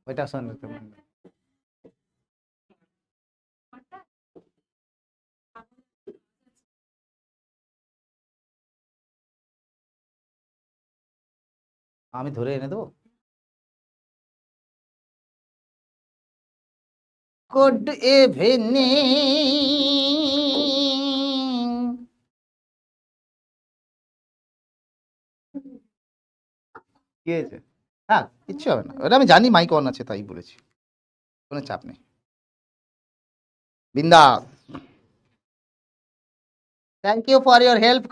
ওইটা শুনবে তো। আমি ধরে এনে দেবো। Good evening. কি হয়েছে? হ্যাঁ, কিচ্ছু হবে না, ওটা আমি জানি মাইক অন আছে তাই বলেছি, কোনো চাপ নেই। বিন্দাস। Thank you for your help.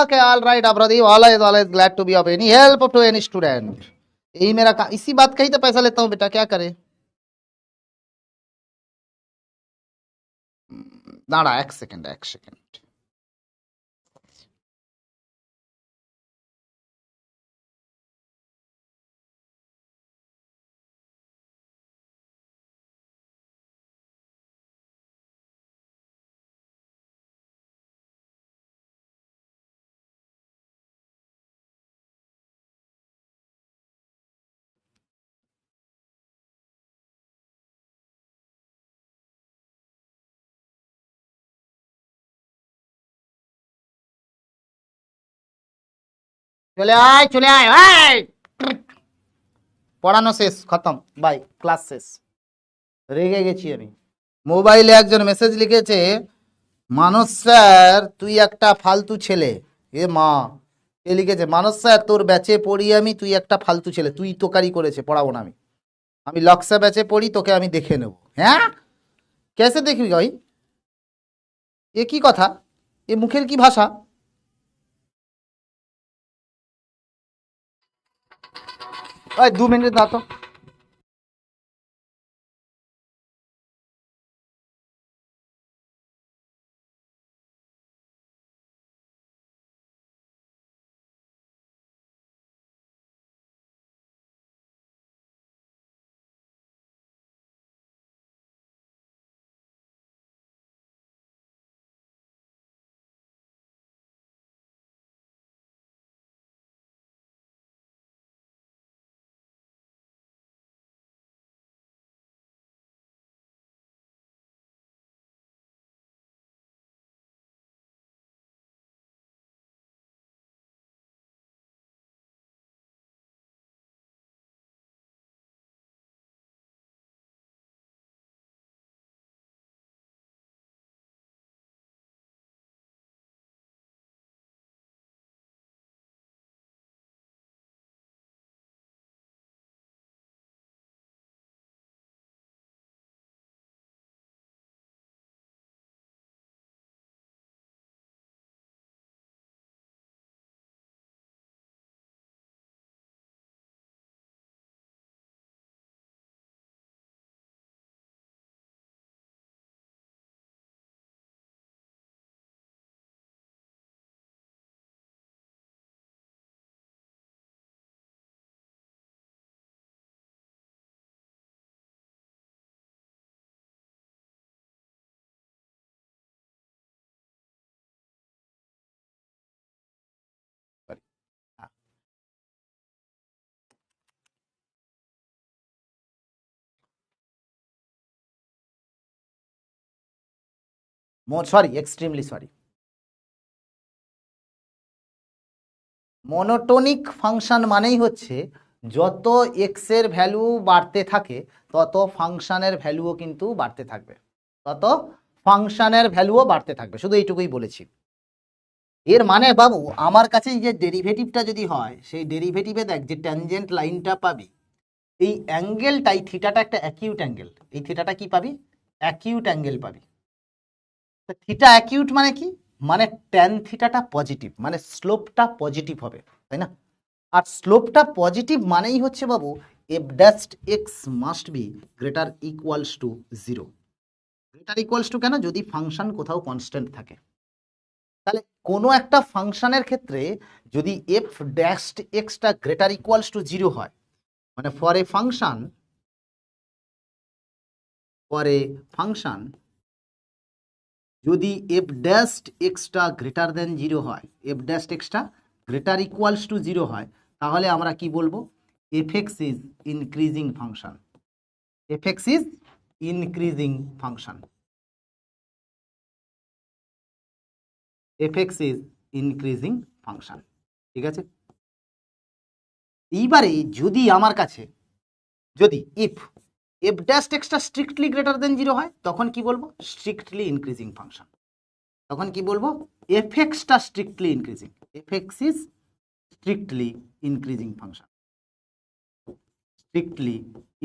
Okay, all right, Abradip. Always glad to be of any help to any student. यही मेरा इसी बात का ही तो पैसा लेता हूँ बेटा, क्या करे। दाঁড়া এক সেকেন্ড, এক সেকেন্ড। চলে আয়, চলে আয়, আয়। পড়ানো শেষ, খতম, বাই, ক্লাস শেষ। রেগে গেছি আমি। মোবাইলে একজন মেসেজ লিখেছে, মানস স্যার তুই একটা ফালতু ছেলে। এ মা, কে লিখেছে? মানস স্যার তোর ব্যাচে পড়ি আমি, তুই একটা ফালতু ছেলে, তুই তোকারি করেছে, পড়াবো না আমি। আমি লক্সা ব্যাচে পড়ি, তোকে আমি দেখে নেব। হ্যাঁ, কেসে দেখবি ভাই? এ কি কথা? এ মুখের কি ভাষা? ওই 2 মিনিট দাও তো। Sorry, extremely sorry. Monotonic function মানেই হচ্ছে যত এক্স এর ভ্যালু বাড়তে থাকে তত ফাংশনের ভ্যালুও কিন্তু বাড়তে থাকবে, তত ফাংশনের ভ্যালুও বাড়তে থাকবে, শুধু এইটুকুই বলেছি। এর মানে বাবু, আমার কাছে যে ডেরিভেটিভটা যদি হয়, সেই ডেরিভেটিভে দেখ যে ট্যানজেন্ট লাইনটা পাবি, এই অ্যাঙ্গেলটাই, থিটাটা একটা অ্যাকিউট অ্যাঙ্গেল, এই থিটাটা কি পাবি? অ্যাকিউট অ্যাঙ্গেল পাবি। থিটা অ্যাকিউট মানে কি? মানে ট্যান থিটাটা পজিটিভ, মানে স্লোপটা পজিটিভ হবে, তাই না? আর স্লোপটা পজিটিভ মানেই হচ্ছে বাবু, F dash X must be greater equals to 0। Greater equals to কেন? যদি ফাংশন কোথাও কনস্ট্যান্ট থাকে। তাহলে কোনো একটা ফাংশনের ক্ষেত্রে যদি এফ ড্যাস্ট এক্সটা গ্রেটার ইকুয়ালস টু 0 হয়, মানে ফর এ ফাংশন, যদি এফ ড্যাস্ট এক্সটা গ্রেটার দেন 0 হয়, এফ ড্যাস্ট এক্সটা গ্রেটার ইকুয়ালস টু 0 হয়, তাহলে আমরা কি বলবো? F X is increasing function. F X is increasing function. F X is increasing function. ঠিক আছে, এইবারে যদি আমার কাছে যদি ইফ এফ ড্যাশ এক্সটা স্ট্রিক্টলি গ্রেটার দেন 0 হয়, তখন কি বলবো? Strictly increasing function. তখন কি বলবো? এফএক্সটা strictly increasing. F X is strictly increasing function. Strictly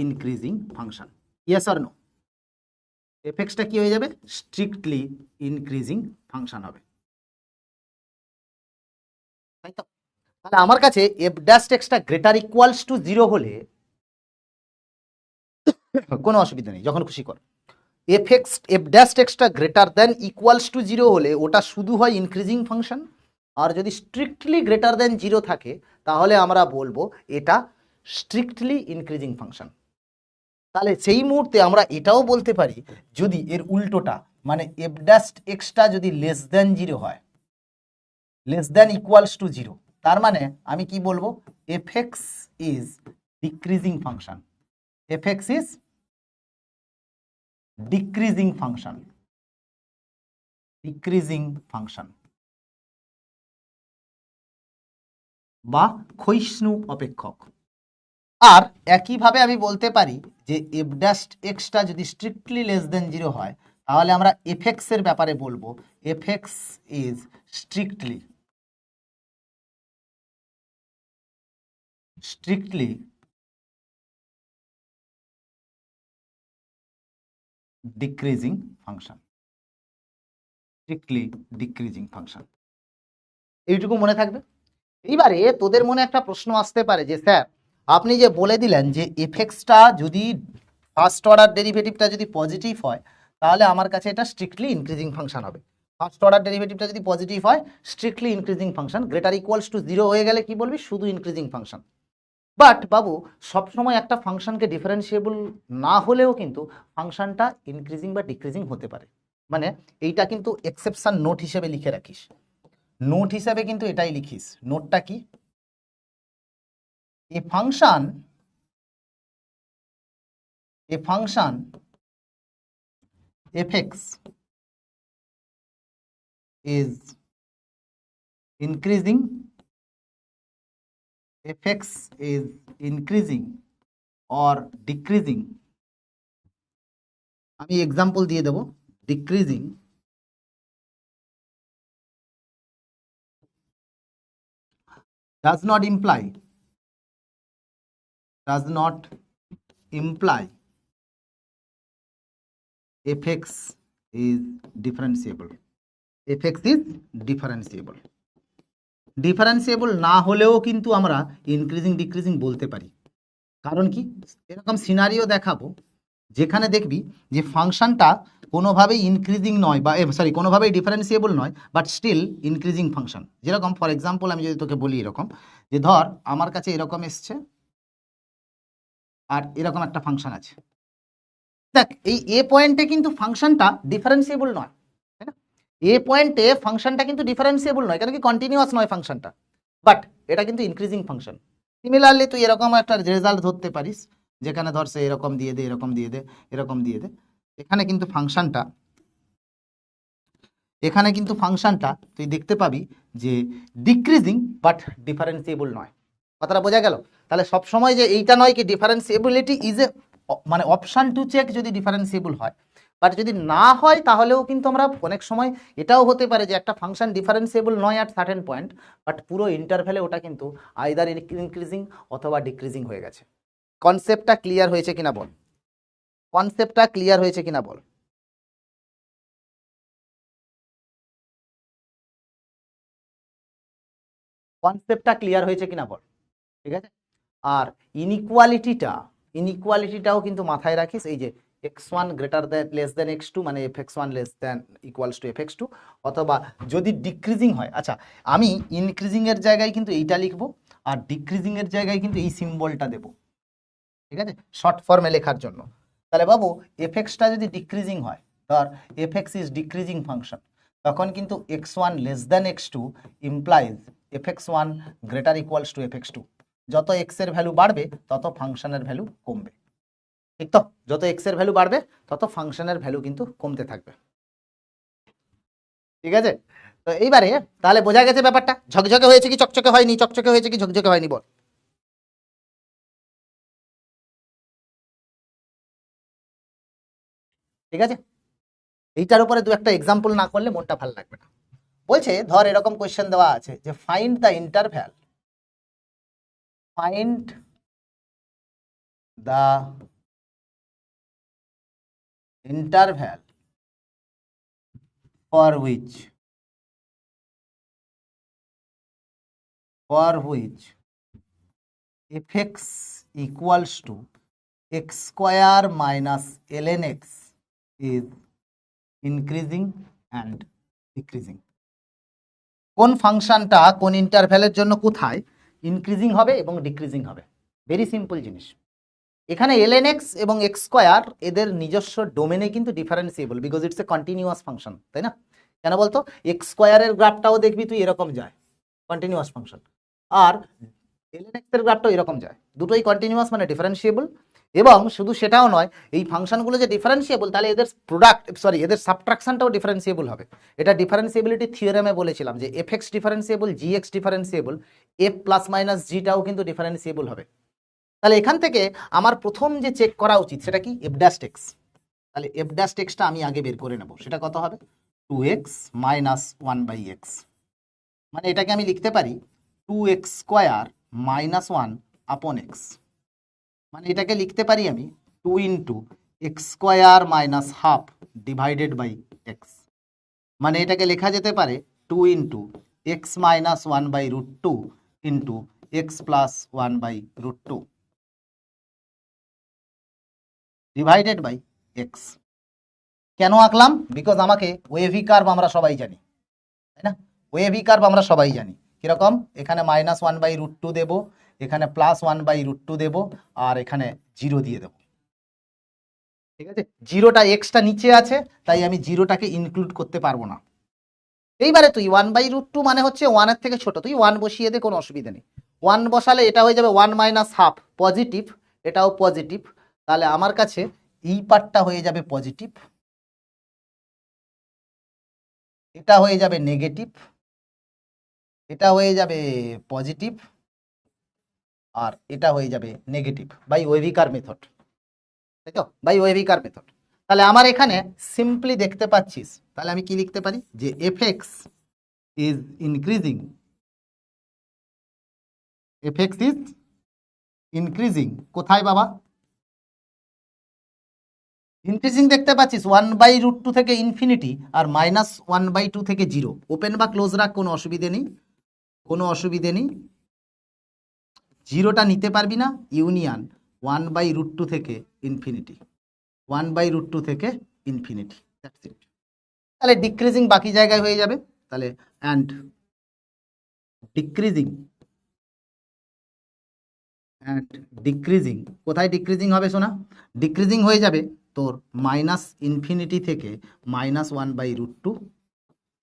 increasing function. Yes or no? এফএক্সটা কি হয়ে যাবে? স্ট্রিক্টলি ইনক্রিজিং ফাংশন হবে, তাই তো? তাহলে আমার কাছে F dash extra greater equals to 0 হলে কোনো অসুবিধা নেই, যখন খুশি কর। F dash extra greater then equals to 0 হলে ওটা শুধু হয় ইনক্রিজিং ফাংশন, আর যদি স্ট্রিক্টলি গ্রেটার দেন 0 থাকে তাহলে আমরা বলবো এটা স্ট্রিক্টলি ইনক্রিজিং ফাংশন। তাহলে সেই মুহূর্তে আমরা এটাও বলতে পারি, যদি এর উল্টোটা মানে এফ ড্যাশ এক্সটা যদি লেস দেন 0 হয়, লেস দেন ইকুয়ালস টু 0, তার মানে আমি কি বলবো? F X is decreasing function. F X is decreasing function. Decreasing function বা ক্ষয়িষ্ণু অপেক্ষক। আর একইভাবে আমি বলতে পারি যে এফ ড্যাশ এক্সটা যদি স্ট্রিক্টলি লেস দেন 0 হয়, তাহলে আমরা এফএক্স এর ব্যাপারে বলবো F X is strictly decreasing function. Strictly decreasing function. এইটুকু মনে থাকবে। এইবারে তোদের মনে একটা প্রশ্ন আসতে পারে যে স্যার আপনি যে বলে দিলেন যে এফএক্সটা যদি ফার্স্ট অর্ডার ডেরিভেটিভটা যদি পজিটিভ হয়, তাহলে আমার কাছে এটা স্ট্রিক্টলি ইনক্রিজিং ফাংশন হবে। ফার্স্ট অর্ডার ডেরিভেটিভটা যদি পজিটিভ হয়, strictly increasing function. Greater equals to 0 হয়ে গেলে কি বলবি? শুধু ইনক্রিজিং ফাংশন। বাট বাবু, সবসময় একটা ফাংশনকে ডিফারেন্সিয়েবল না হলেও কিন্তু ফাংশনটা ইনক্রিজিং বা ডিক্রিজিং হতে পারে। মানে এইটা কিন্তু এক্সেপশন নোট হিসেবে লিখে রাখিস। নোট হিসেবে কিন্তু এটাই লিখিস। নোটটা কি? a function fx is increasing, fx is increasing or decreasing, আমি এক্সাম্পল দিয়ে দেব। Decreasing does not imply fx is differentiable. fx is differentiable. Differentiable না হলেও কিন্তু আমরা ইনক্রিজিং ডিক্রিজিং বলতে পারি। কারণ কি? এরকম সিনারিও দেখাবো যেখানে দেখবি যে ফাংশনটা কোনোভাবেই ইনক্রিজিং নয়, বা কোনোভাবেই ডিফারেন্সিয়েবল নয়, বাট স্টিল ইনক্রিজিং ফাংশন। যেরকম ফর এক্সাম্পল আমি যদি তোকে বলি এরকম, যে ধর আমার কাছে এরকম এসছে আর এরকম একটা ফাংশন আছে। দেখ এই এ পয়েন্টে কিন্তু ফাংশনটা ডিফারেন্সিয়েবল নয়, তাই না? এ পয়েন্টে ফাংশনটা কিন্তু ডিফারেন্সিয়েবল নয়, কেন কি কন্টিনিউয়াস নয় ফাংশনটা, বাট এটা কিন্তু ইনক্রিজিং ফাংশন। সিমিলারলি তুই এরকম একটা রেজাল্ট ধরতে পারিস, যেখানে ধর সে এরকম দিয়ে দে, এরকম দিয়ে দে, এরকম দিয়ে দে। এখানে কিন্তু ফাংশনটা তুই দেখতে পাবি যে ডিক্রিজিং বাট ডিফারেন্সিয়েবল নয়। কথাটা বোঝা গেল? তাহলে সবসময় যে এইটা নয় কি ডিফারেন্সিয়েবিলিটি ইজ এ মানে অপশান টু চেক যদি ডিফারেন্সিয়েবল হয়, বাট যদি না হয় তাহলেও কিন্তু আমরা অনেক সময় এটাও হতে পারে যে একটা ফাংশন ডিফারেন্সিয়েবল নয় অ্যাট সার্টেন পয়েন্ট, বাট পুরো ইন্টারভ্যালে ওটা কিন্তু আইদার ইনক্রিজিং অথবা ডিক্রিজিং হয়ে গেছে। কনসেপ্টটা ক্লিয়ার হয়েছে কিনা বল? কনসেপ্টটা ক্লিয়ার হয়েছে কিনা বল? কনসেপ্টটা ক্লিয়ার হয়েছে কিনা বল? ঠিক আছে। আর ইনইকুয়ালিটিটাও কিন্তু মাথায় রাখিস, এই যে x1 greater than less than x2 মানে fx1 less than equals to fx2, অথবা যদি ডিক্রিজিং হয়, আচ্ছা আমি ইনক্রিজিং এর জায়গায় কিন্তু এইটা লিখবো আর ডিক্রিজিং এর জায়গায় কিন্তু এই সিম্বলটা দেব, ঠিক আছে, শর্ট ফর্মে লেখার জন্য। তাহলে বাবু fxটা যদি ডিক্রিজিং হয়, ধর fx ইজ ডিক্রিজিং ফাংশন, তখন কিন্তু x1 less than x2 implies f(x1) greater equals two f(x2)। যত x এর ভ্যালু বাড়বে তত ফাংশনের ভ্যালু কমবে, ঠিক তো? যত x এর ভ্যালু বাড়বে তত ফাংশনের ভ্যালু কিন্তু কমতে থাকবে, ঠিক আছে? তো এইবারে তাহলে বোঝা গেছে ব্যাপারটা, ঝকঝকে হয়েছে কি চকচকে হয়নি, চকচকে হয়েছে কি ঝকঝকে হয়নি বল। ঠিক আছে, এইটার উপরে দু একটা এক্সাম্পল না করলে মনটা ভালো লাগবে না। বলছে ধর এরকম কোয়েশ্চেন দেওয়া আছে যে find the interval, find the interval for which f(x) equals to x square minus ln x is increasing and decreasing। কোন ফাংশনটা কোন ইন্টারভ্যালের জন্য কোথায় ইনক্রিজিং হবে এবং ডিক্রিজিং হবে। ভেরি সিম্পল জিনিস। এখানে ln x এবং x স্কয়ার এদের নিজস্ব ডোমেনে কিন্তু differentiable, because it's a continuous function, তাই না? কেন বলতো? x স্কয়ারের গ্রাফটাও দেখবি তুই এরকম যায়, কন্টিনিউয়াস ফাংশন, আর ln x এর গ্রাফটাও এরকম যায়, দুটোই কন্টিনিউয়াস মানে ডিফারেন্সিয়েবল। এবং শুধু সেটাও নয়, এই ফাংশনগুলো যে ডিফারেন্সিয়েবল তাহলে এদের এদের সাবট্রাকশনটাও ডিফারেন্সিয়েবল হবে। এটা ডিফারেন্সিয়েবিলিটি থিওরেমে বলেছিলাম যে f(x) differentiable, g(x) differentiable, f plus minus জিটাও কিন্তু ডিফারেন্সিয়েবল হবে। তাহলে এখান থেকে আমার প্রথম যে চেক করা উচিত সেটা কি? f'(x). তাহলে f'(x)টা আমি আগে বের করে নেব, সেটা কত হবে? 2x মাইনাস 1/x, মানে এটাকে আমি লিখতে পারি 2x স্কোয়ার মাইনাস 1/x, মানে এটাকে লিখতে পারি আমি 2 into x square minus half divided by x, মানে এটাকে লেখা যেতে পারে 2 into x minus 1/√2 into x plus 1/√2 divided by x. কেন আঁকলাম? বিকজ আমাকে ওয়েভি কার্ভ আমরা সবাই জানি, তাই না? ওয়েভি কার্ভ আমরা সবাই জানি কিরকম, এখানে মাইনাস 1/√2 দেবো, এখানে প্লাস 1/√2 দেবো, আর এখানে 0 দিয়ে দেবো, ঠিক আছে? জিরোটা এক্সটা নিচে আছে, তাই আমি জিরোটাকে ইনক্লুড করতে পারবো না। এইবারে তুই 1/√2 মানে হচ্ছে 1 এর থেকে ছোট, তুই 1 বসিয়ে দে, কোনো অসুবিধা নেই। 1 বসালে এটা হয়ে যাবে 1 মাইনাস হাফ, পজিটিভ, এটাও পজিটিভ, তাহলে আমার কাছে এই পার্টটা হয়ে যাবে পজিটিভ, এটা হয়ে যাবে নেগেটিভ, এটা হয়ে যাবে পজিটিভ, আর এটা হয়ে যাবে নেগেটিভ বাই ওয়েভিকার মেথড, তাই তো? By wavy curve method. তাহলে আমার এখানে সিম্পলি দেখতে পাচ্ছিস, তাহলে আমি কি লিখতে পারি যে f(x) is increasing, f(x) is increasing কোথায় বাবা? ইনক্রিজিং দেখতে পাচ্ছিস 1/√2 থেকে ইনফিনিটি, আর মাইনাস 1/2 থেকে 0। ওপেন বা ক্লোজ রাখ, কোনো অসুবিধে নেই, কোনো অসুবিধে নেই। জিরোটা নিতে পারবি না, ইউনিয়ন 1/√2 থেকে ইনফিনিটি, 1/√2 থেকে ইনফিনিটি, দ্যাটস ইট। তাহলে ডিক্রিজিং বাকি জায়গায় হয়ে যাবে, তাহলে অ্যান্ড ডিক্রিজিং, কোথায় ডিক্রিজিং হবে শোনা? ডিক্রিজিং হয়ে যাবে তোর মাইনাস ইনফিনিটি থেকে মাইনাস 1/√2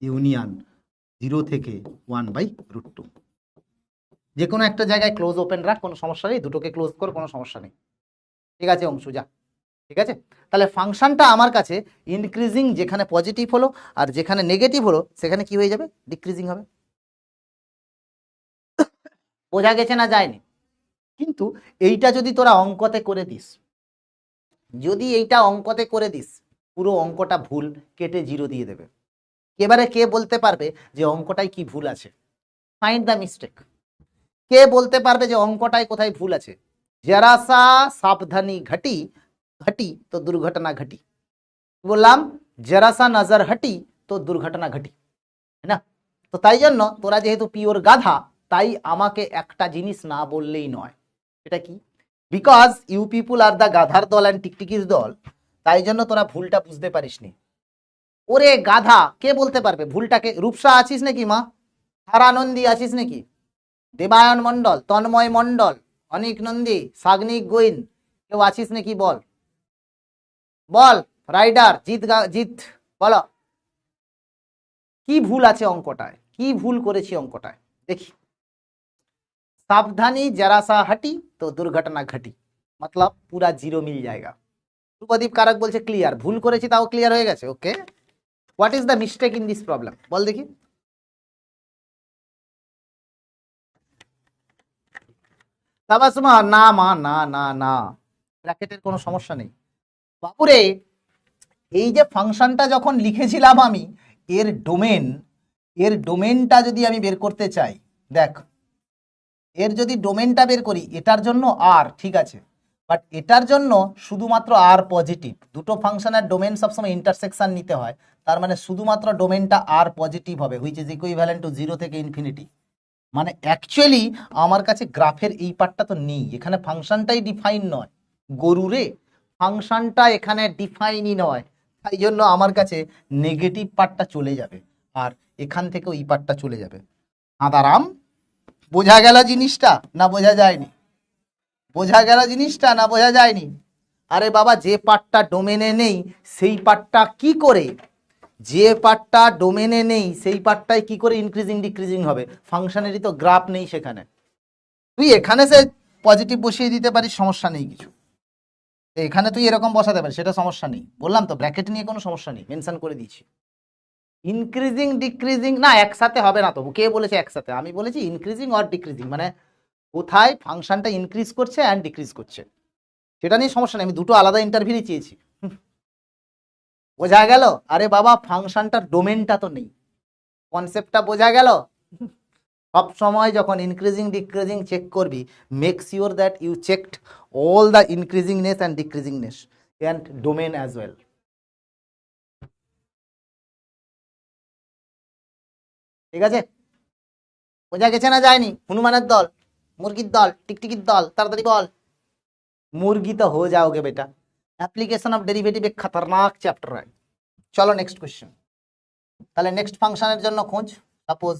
ইউনিয়ন 0 থেকে 1/√2। যে কোনো একটা জায়গায় ক্লোজ ওপেন রাখ, কোনো সমস্যা নেই, দুটোকে ক্লোজ কর, কোনো সমস্যা নেই, ঠিক আছে অংশু? যা, ঠিক আছে। তাহলে ফাংশনটা আমার কাছে ইনক্রিজিং যেখানে পজিটিভ হলো, আর যেখানে নেগেটিভ হলো সেখানে কি হয়ে যাবে? ডিক্রিজিং হবে। বোঝা গেছে না যায়নি? কিন্তু এইটা যদি তোরা অঙ্কতে করে দিস, যদি এইটা অঙ্কতে করে দিস, পুরো অঙ্কটা ভুল কেটে 0 দিয়ে দেবে। এবারে কে বলতে পারবে যে অঙ্কটায় কি ভুল আছে? Find the mistake. কে বলতে পারবে যে অঙ্কটায় কোথায় ভুল আছে? जरा सा सावधानी घटी घटी तो दुर्घटना घटी, বললাম जरा सा नजर हटी तो दुर्घटना घटी, है ना? তো তাই জন্য তোরা যেহেতু পিওর গাধা, তাই আমাকে একটা জিনিস না বললেই নয়। এটা কি? Because you people are the গাধার দল অ্যান্ড টিকটিকির দল, তাই জন্য তোরা ভুলটা বুঝতে পারিসনি। ওরে গাধা, কে বলতে পারবে ভুলটাকে? রূপসা আছিস নাকি মা? হারানন্দী আছিস নাকি? দেবায়ন মন্ডল, তন্ময় মন্ডল, অনিক নন্দী, সাগ্নিক গোয়েন, কেউ আছিস নাকি? বল বল, রাইডার জিত জিত, বলো কি ভুল আছে অঙ্কটায়, কি ভুল করেছি অঙ্কটায়? देखिए, सावधानी जरा सा हटी तो दुर्घटना घटी, मतलब पूरा जीरो मिल जाएगा। ধ্রুপদীপ কারক বলছে ক্লিয়ার, ভুল করেছি তাও ক্লিয়ার হয়ে গেছে। Okay, what is the mistake in this problem, বল দেখি। তাবাসমা, না মা, না না না, ব্র্যাকেটের কোনো সমস্যা নেই বাপুরে। এই যে ফাংশনটা যখন লিখেছিলাম আমি, এর ডোমেনটা যদি আমি বের করতে চাই, দেখ এর যদি ডোমেনটা বের করি, এটার জন্য আর ঠিক আছে, বাট এটার জন্য শুধুমাত্র আর পজিটিভ। দুটো ফাংশনের ডোমেন সবসময় ইন্টারসেকশন নিতে হয়, তার মানে শুধুমাত্র ডোমেনটা আর পজিটিভ হবে, হুইচ ইজ ইকুইভ্যালেন্ট টু 0 থেকে ইনফিনিটি। মানে অ্যাকচুয়ালি আমার কাছে গ্রাফের এই পার্টটা তো নেই, এখানে ফাংশনটাই ডিফাইন নয়। গরুরে, ফাংশনটা এখানে ডিফাইনই নয়, তাই জন্য আমার কাছে নেগেটিভ পার্টটা চলে যাবে, আর এখান থেকে ওই পার্টটা চলে যাবে। আদারাম, বোঝা গেল জিনিসটা না বোঝা যায়নি? বোঝা গেল জিনিসটা না বোঝা যায়নি? আরে বাবা, যে পার্টটা ডোমেনে নেই সেই পার্টটা কি করে, যে পার্টটা ডোমেনে নেই সেই পার্টটাই কি করে ইনক্রিজিং ডিক্রিজিং হবে? ফাংশনেরই তো গ্রাফ নেই সেখানে। তুই এখানে সে পজিটিভ বসিয়ে দিতে পারিস, সমস্যা নেই কিছু, এখানে তুই এরকম বসাতে পারিস, সেটা সমস্যা নেই। বললাম তো ব্র্যাকেট নিয়ে কোনো সমস্যা নেই, মেনশন করে দিয়েছি। ইনক্রিজিং ডিক্রিজিং না, একসাথে হবে না। তবু কে বলেছে একসাথে? আমি বলেছি ইনক্রিজিং অর ডিক্রিজিং, মানে কোথায় ফাংশনটা ইনক্রিজ করছে অ্যান্ড ডিক্রিজ করছে সেটা নিয়ে সমস্যা নেই। আমি দুটো আলাদা ইন্টারভিউ চেয়েছি, বোঝা গেল? আরে বাবা, ফাংশনটার ডোমেনটা তো নেই, কনসেপ্টটা বোঝা গেল? সব সময় যখন ইনক্রিজিং ডিক্রিজিং চেক করবি, make sure that you checked all the increasingness and decreasingness and domain as well. ঠিক আছে, বোঝা গেছে না যায়নি? হনুমানের দল, মুরগির দল, টিকটিকির দল, তাড়াতাড়ি বল। মুরগি তো हो जाओगे बेटा। एप्लीकेशन ऑफ डेरिवेटिव एक खतरनाक चैप्टर है। चलो नेक्स्ट क्वेश्चन। তাহলে নেক্সট ফাংশনের জন্য খোঁজ। Suppose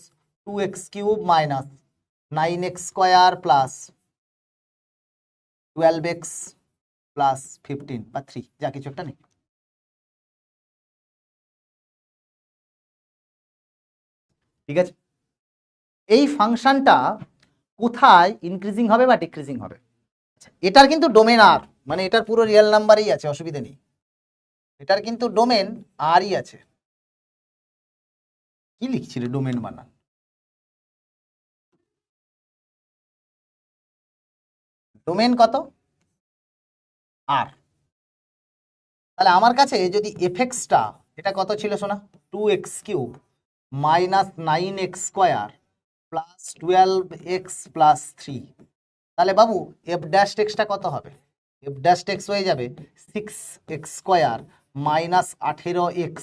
2x³ minus 9x square plus 12x plus 15 বা 3, যা কিছু একটা নেই। ঠিক আছে, এই ফাংশনটা কোথায় ইনক্রিজিং হবে বা ডিক্রিজিং হবে? এটার কিন্তু ডোমেন আর, মানে এটার পুরো রিয়েল নাম্বারই আছে, অসুবিধা নেই। এটার কিন্তু ডোমেন আরই আছে। কি লিখছি রে ডোমেন বানান? ডোমেন কত? আর। তাহলে আমার কাছে যদি এফএক্সটা, এটা কত ছিল শোনা, 2x³ minus 9x square plus 12x plus 3, তাহলে বাবু এফ ড্যাশ এক্সটা কত হবে? এফ ড্যাশ এক্স হয়ে যাবে 6x square minus 18x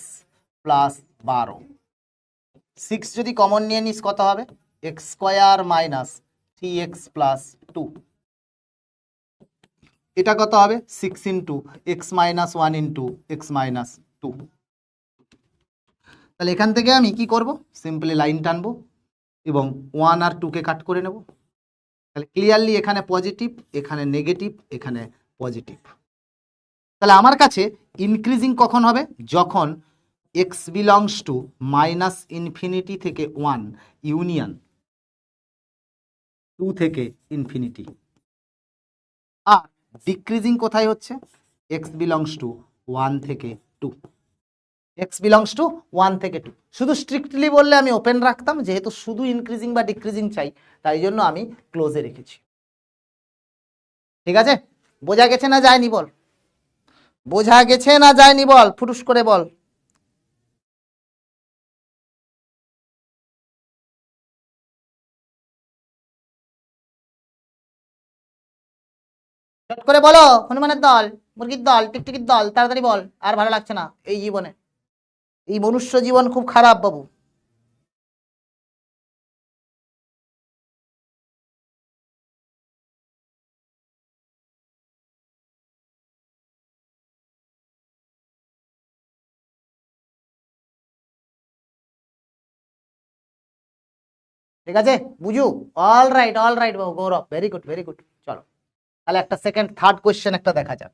plus 12। 6 যদি কমন নিয়ে নিস কত হবে? X square minus 3x plus 2। এটা কত হবে? 6 into x minus 1 into x minus 2। তাহলে এখান থেকে আমি কি করব? সিম্পলি লাইন টানবো এবং 1 আর 2 কে কাট করে নেব। তাহলে ক্লিয়ারলি এখানে পজিটিভ, এখানে নেগেটিভ, এখানে পজিটিভ। তাহলে আমার কাছে ইনক্রিজিং কখন হবে? যখন x belongs two minus infinity থেকে 1 ইউনিয়ন 2 থেকে ইনফিনিটি। আর ডিক্রিজিং কোথায় হচ্ছে? এক্স বিলংস টু 1 থেকে 2, এক্স বিলংস টু 1 থেকে 2। শুধু স্ট্রিক্টলি বললে আমি ওপেন রাখতাম, যেহেতু শুধু ইনক্রিজিং বা ডিক্রিজিং চাই তাই জন্য আমি ক্লোজে রেখেছি। ঠিক আছে, বোঝা গেছে না যায়নি বল? বোঝা গেছে না যায়নি বল, ফুটুস করে বল। চট করে বলো, হনুমানের দল, মুরগির দল, টিকটিকির দল, তাড়াতাড়ি বল। আর ভালো লাগছে না এই জীবনে, এই মনুষ্য জীবন খুব খারাপ বাবু। ঠিক আছে বুঝু, অল রাইট বাবু, গৌরব, ভেরি গুড ভেরি গুড। চলো তাহলে একটা সেকেন্ড থার্ড কোয়েশ্চেন একটা দেখা যাক।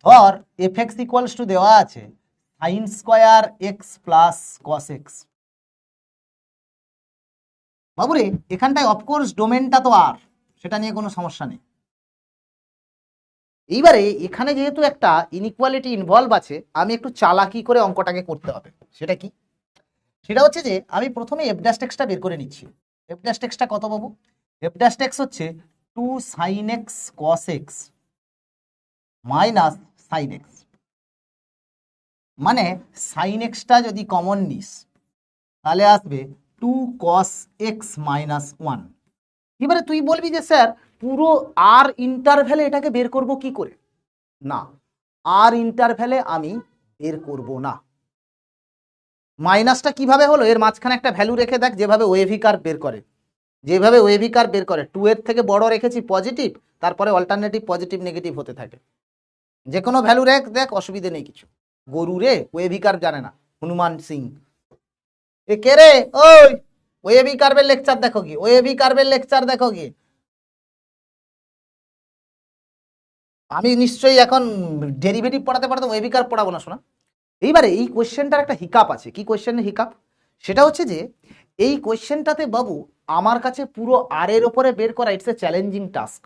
ধর এফ এক্স ইকুয়ালস টু দেওয়া আছে sine square x plus cos x, বাবুরে এখানটায় অফকোর্স ডোমেনটা তো আর, সেটা নিয়ে কোনো সমস্যা নেই। এইবারে এখানে যেহেতু একটা ইনইকুয়ালিটি ইনভলভ আছে, আমি একটু চালাকি করে অঙ্কটাকে করতে হবে। সেটা কি? সেটা হচ্ছে যে আমি প্রথমে এফ ড্যাশ এক্সটা বের করে নিচ্ছি। এফ ড্যাশ এক্সটা কত পাবো? এফ ড্যাশ এক্স হচ্ছে 2 sin x cos x minus sine x, মানে সাইন এক্সটা যদি কমন নিস তাহলে আসবে 2 cos x মাইনাস 1। এবারে তুই বলবি যে স্যার পুরো আর ইন্টারভ্যালে এটাকে বের করব কি করে? না, আর ইন্টারভ্যালে আমি বের করব না। মাইনাসটা কিভাবে হলো? এর মাঝখানে একটা ভ্যালু রেখে দেখ, যেভাবে ওয়েভি কার্ভ বের করে, যেভাবে ওয়েভি কার্ভ বের করে 2 এর থেকে বড় রেখেছি পজিটিভ, তারপরে অল্টারনেটিভ পজিটিভ নেগেটিভ হতে থাকে। যে কোনো ভ্যালু রেখ, দেখ অসুবিধে নেই কিছু। গরু রে ওয়েভি কার্ভ জানে না, হনুমান সিং। এ কে রে? ওই ওয়েভি কার্ভের লেকচার দেখো কি, ওয়েভি কার্ভের লেকচার দেখো কি। আমি নিশ্চয়ই এখন ডেরিভেটিভ পড়াতে পড়াতে ওয়েভি কার্ভ পড়াবো না শোনা। এইবারে এই কোয়েশ্চেনটার একটা হিকাপ আছে। কি কোয়েশ্চেনের হিকাপ? সেটা হচ্ছে যে এই কোয়েশ্চেনটাতে বাবু আমার কাছে পুরো আর এর ওপরে বের করা ইটস এ চ্যালেঞ্জিং টাস্ক।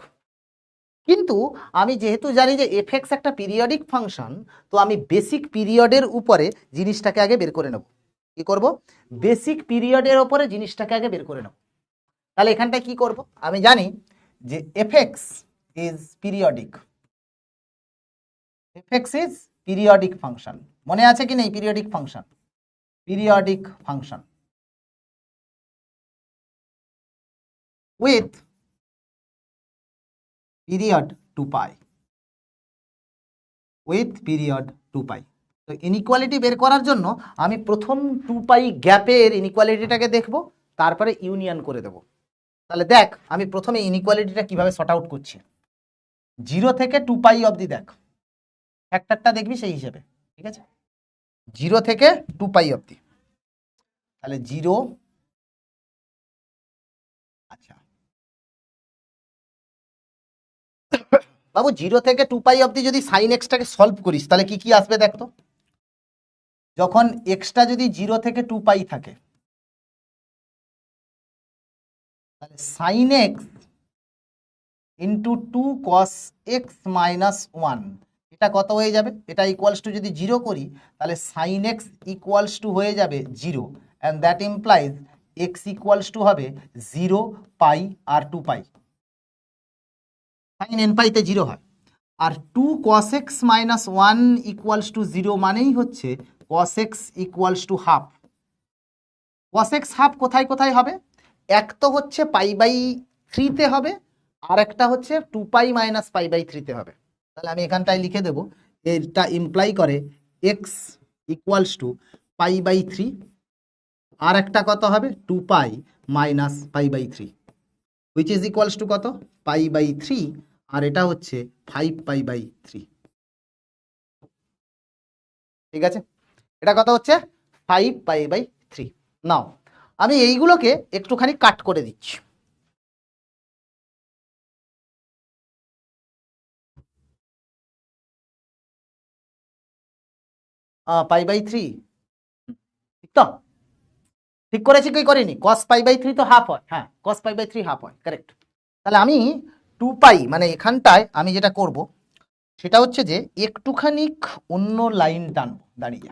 কিন্তু আমি যেহেতু জানি যে এফ এক্স একটা পিরিয়ডিক ফাংশন, তো আমি বেসিক পিরিয়ডের উপরে জিনিসটাকে আগে বের করে নেব। কি করব? বেসিক পিরিয়ডের ওপরে জিনিসটাকে আগে বের করে নেব। তাহলে এখানটায় কি করব? আমি জানি যে F X is periodic. F X is periodic function. মনে আছে কি নেই periodic function? Periodic function with period 2π, with period 2π। তো ইনইকুয়ালিটি বের করার জন্য আমি প্রথম 2π গ্যাপের ইনইকুয়ালিটিটাকে দেখব, তারপরে ইউনিয়ন করে দেব। তাহলে দেখ আমি প্রথমে ইনইকুয়ালিটিটা কিভাবে সর্ট আউট করছি। 0 থেকে 2π অবধি দেখ, ফ্যাক্টরটা দেখবি সেই হিসেবে, ঠিক আছে? 0 থেকে 2π অবধি, তাহলে 0, আচ্ছা বাবু 0 থেকে 2π অবধি যদি সাইন এক্সটাকে সলভ করিস তাহলে কি কি আসবে দেখ তো। যখন এক্সটা যদি 0 থেকে 2π থাকে, তাহলে sine x into 2 cos x minus 1, এটা কত হয়ে যাবে? এটা ইকুয়ালস টু যদি 0 করি তাহলে সাইন এক্স ইকুয়ালস টু হয়ে যাবে 0, and that implies x equals two হবে 0 পাই আর 2π। সাইন এন পাইতে 0 হয়, আর 2 cos x minus 1 equals to 0 মানেই হচ্ছে cos x equals to half. cos x half কোথায় কোথায় হবে? এক তো হচ্ছে π/3 হবে, আর একটা হচ্ছে 2π মাইনাস π/3 হবে। তাহলে আমি এখানটায় লিখে দেব, এটা ইমপ্লাই করে x ইকুয়ালস টু π/3, আর একটা কত হবে 2π minus π/3, which is equals to কত? π/3, আর এটা হচ্ছে 5π/3। ঠিক আছে, এটা কত হচ্ছে? 5π/3। নাও আমি এইগুলোকে একটুখানি কাট করে দিচ্ছি। π/3, ঠিক তো? ঠিক করেছি কি করিনি? cos π/3 তো হাফ হয়, হ্যাঁ cos π/3 হাফ হয়, কারেক্ট। তাহলে আমি 2π মানে এখানটায় আমি যেটা করব সেটা হচ্ছে যে একটুখানি অন্য লাইন টানবো, দাঁড়িয়ে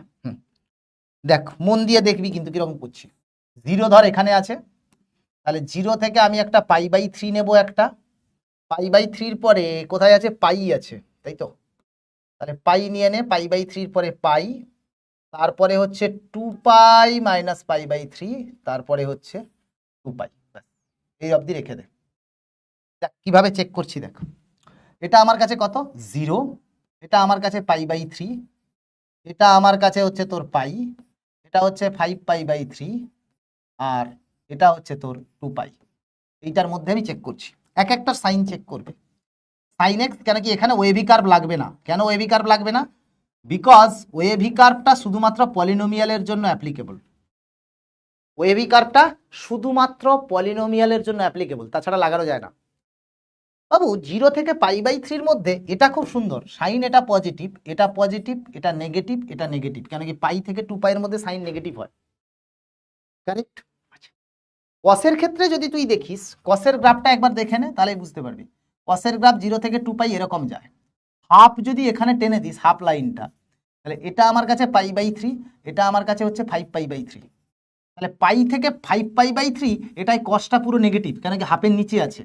দেখ মন দিয়ে দেখবি কিন্তু কিরকম করছি। 0 ধর এখানে আছে, তাহলে 0 থেকে আমি একটা π/3 নেব, একটা π/3 পরে কোথায় আছে? পাই আছে, তাই তো? তাহলে পাই নিয়ে নে, π/3 পরে পাই, তারপরে হচ্ছে 2π মাইনাস π/3, তারপরে হচ্ছে 2π। এই অবধি রেখে দে। দেখ কিভাবে চেক করছি দেখ, এটা আমার কাছে কত? 0, এটা আমার কাছে π/3, এটা আমার কাছে হচ্ছে তোর পাই, এটা হচ্ছে 5π/3, আর এটা হচ্ছে তোর 2π। এইটার মধ্যে আমি চেক করছি, এক একটা সাইন চেক করবে। সাইন এক্স কেন কি এখানে ওয়েভি কার্ভ লাগবে না? কেন ওয়েভি কার্ভ লাগবে না? বিকজ ওয়েভি কার্ভটা শুধুমাত্র পলিনোমিয়ালের জন্য অ্যাপ্লিকেবল। ওয়েভি কার্ভটা শুধুমাত্র পলিনোমিয়ালের জন্য অ্যাপ্লিকেবল, তাছাড়া লাগানো যায় না। বাবু 0 থেকে π/3 মধ্যে এটা খুব সুন্দর, সাইন এটা পজিটিভ, এটা পজিটিভ, এটা নেগেটিভ, এটা নেগেটিভ, কেন কি পাই থেকে 2π এর মধ্যে সাইন নেগেটিভ হয়, কারেক্ট? কসের ক্ষেত্রে যদি তুই দেখিস, কসের গ্রাফটা একবার দেখে নে, তাহলে বুঝতে পারবি। কসের গ্রাফ 0 থেকে 2 পাই এরকম যায়। হাফ যদি এখানে টেনে দিস, হাফ লাইনটা, তাহলে এটা আমার কাছে π/3, এটা আমার কাছে হচ্ছে 5π/3। তাহলে পাই থেকে 5π/3, এটাই কসটা পুরো নেগেটিভ, কেন কি হাফের নিচে আছে।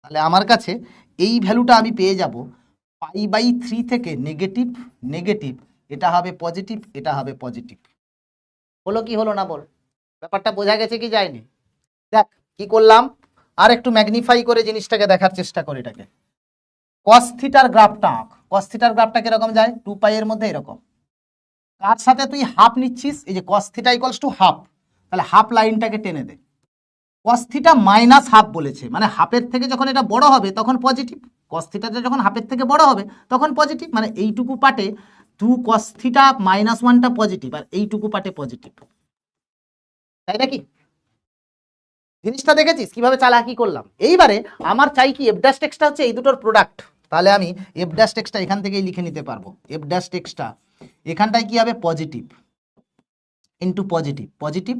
তাহলে আমার কাছে এই ভ্যালুটা আমি পেয়ে যাব π/3 থেকে নেগেটিভ নেগেটিভ, এটা হবে পজিটিভ, এটা হবে পজিটিভ। হলো কি হলো না বল? ব্যাপারটা বোঝা গেছে কি যায়নি? দেখ কি করলাম, আর একটু ম্যাগনিফাই করে জিনিসটাকে দেখার চেষ্টা করে। এটাকে কস থিটার গ্রাফটা আঁক। কস থিটার গ্রাফটা কিরকম যায়? 2 পাই এর মধ্যে এরকম। কার সাথে তুই হাফ নিচ্ছিস? এই যে cos theta equals to half, তাহলে হাফ লাইনটাকে টেনে দে। কস থিটা মাইনাস হাফ বলেছে, মানে হাফের থেকে যখন এটা বড় হবে তখন পজিটিভ, কস থিটাটা যখন হাফের থেকে বড় হবে তখন পজিটিভ, মানে এইটুকু পার্টে 2 কস থিটা -1টা পজিটিভ, আর এইটুকু পার্টে পজিটিভ, তাই নাকি? জিনিসটা দেখেছিস কিভাবে চালাকি করলাম? এইবারে আমার চাই কি এফ ড্যাশ টেক্সটা হচ্ছে এই দুটোর প্রোডাক্ট। তাহলে আমি এফ ড্যাশ টেক্সটা এখান থেকেই লিখে নিতে পারবো। এফ ড্যাশ টেক্সটা এখানটায় কি হবে? Positive into positive, positive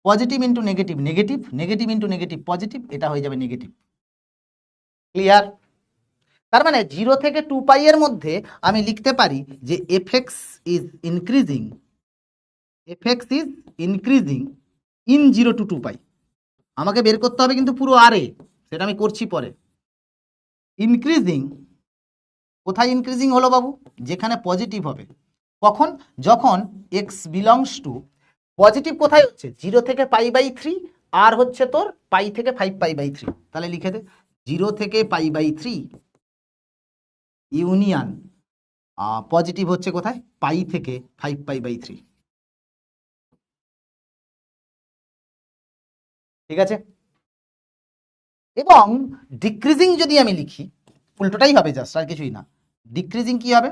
positive into negative, negative negative into negative positive, এটা হয়ে যাবে নেগেটিভ। ক্লিয়ার? তার মানে 0 থেকে 2 পাই এর মধ্যে আমি লিখতে পারি যে FX is increasing, F X is increasing in 0 to 2 পাই। আমাকে বের করতে হবে কিন্তু পুরো আরে, সেটা আমি করছি পরে। ইনক্রিজিং, কোথায় ইনক্রিজিং হলো বাবু? যেখানে পজিটিভ হবে। কখন? যখন এক্স বিলংস টু পজিটিভ। কোথায় হচ্ছে? 0 থেকে π/3, আর হচ্ছে তোর পাই থেকে 5π/3। তাহলে লিখে দে 0 থেকে π/3 ইউনিয়ন পজিটিভ হচ্ছে কোথায়? পাই থেকে 5π/3। ঠিক আছে? এবং ডিক্রিজিং যদি আমি লিখি, উল্টোটাই হবে, জাস্ট আর কিছুই না। ডিক্রিজিং কি হবে?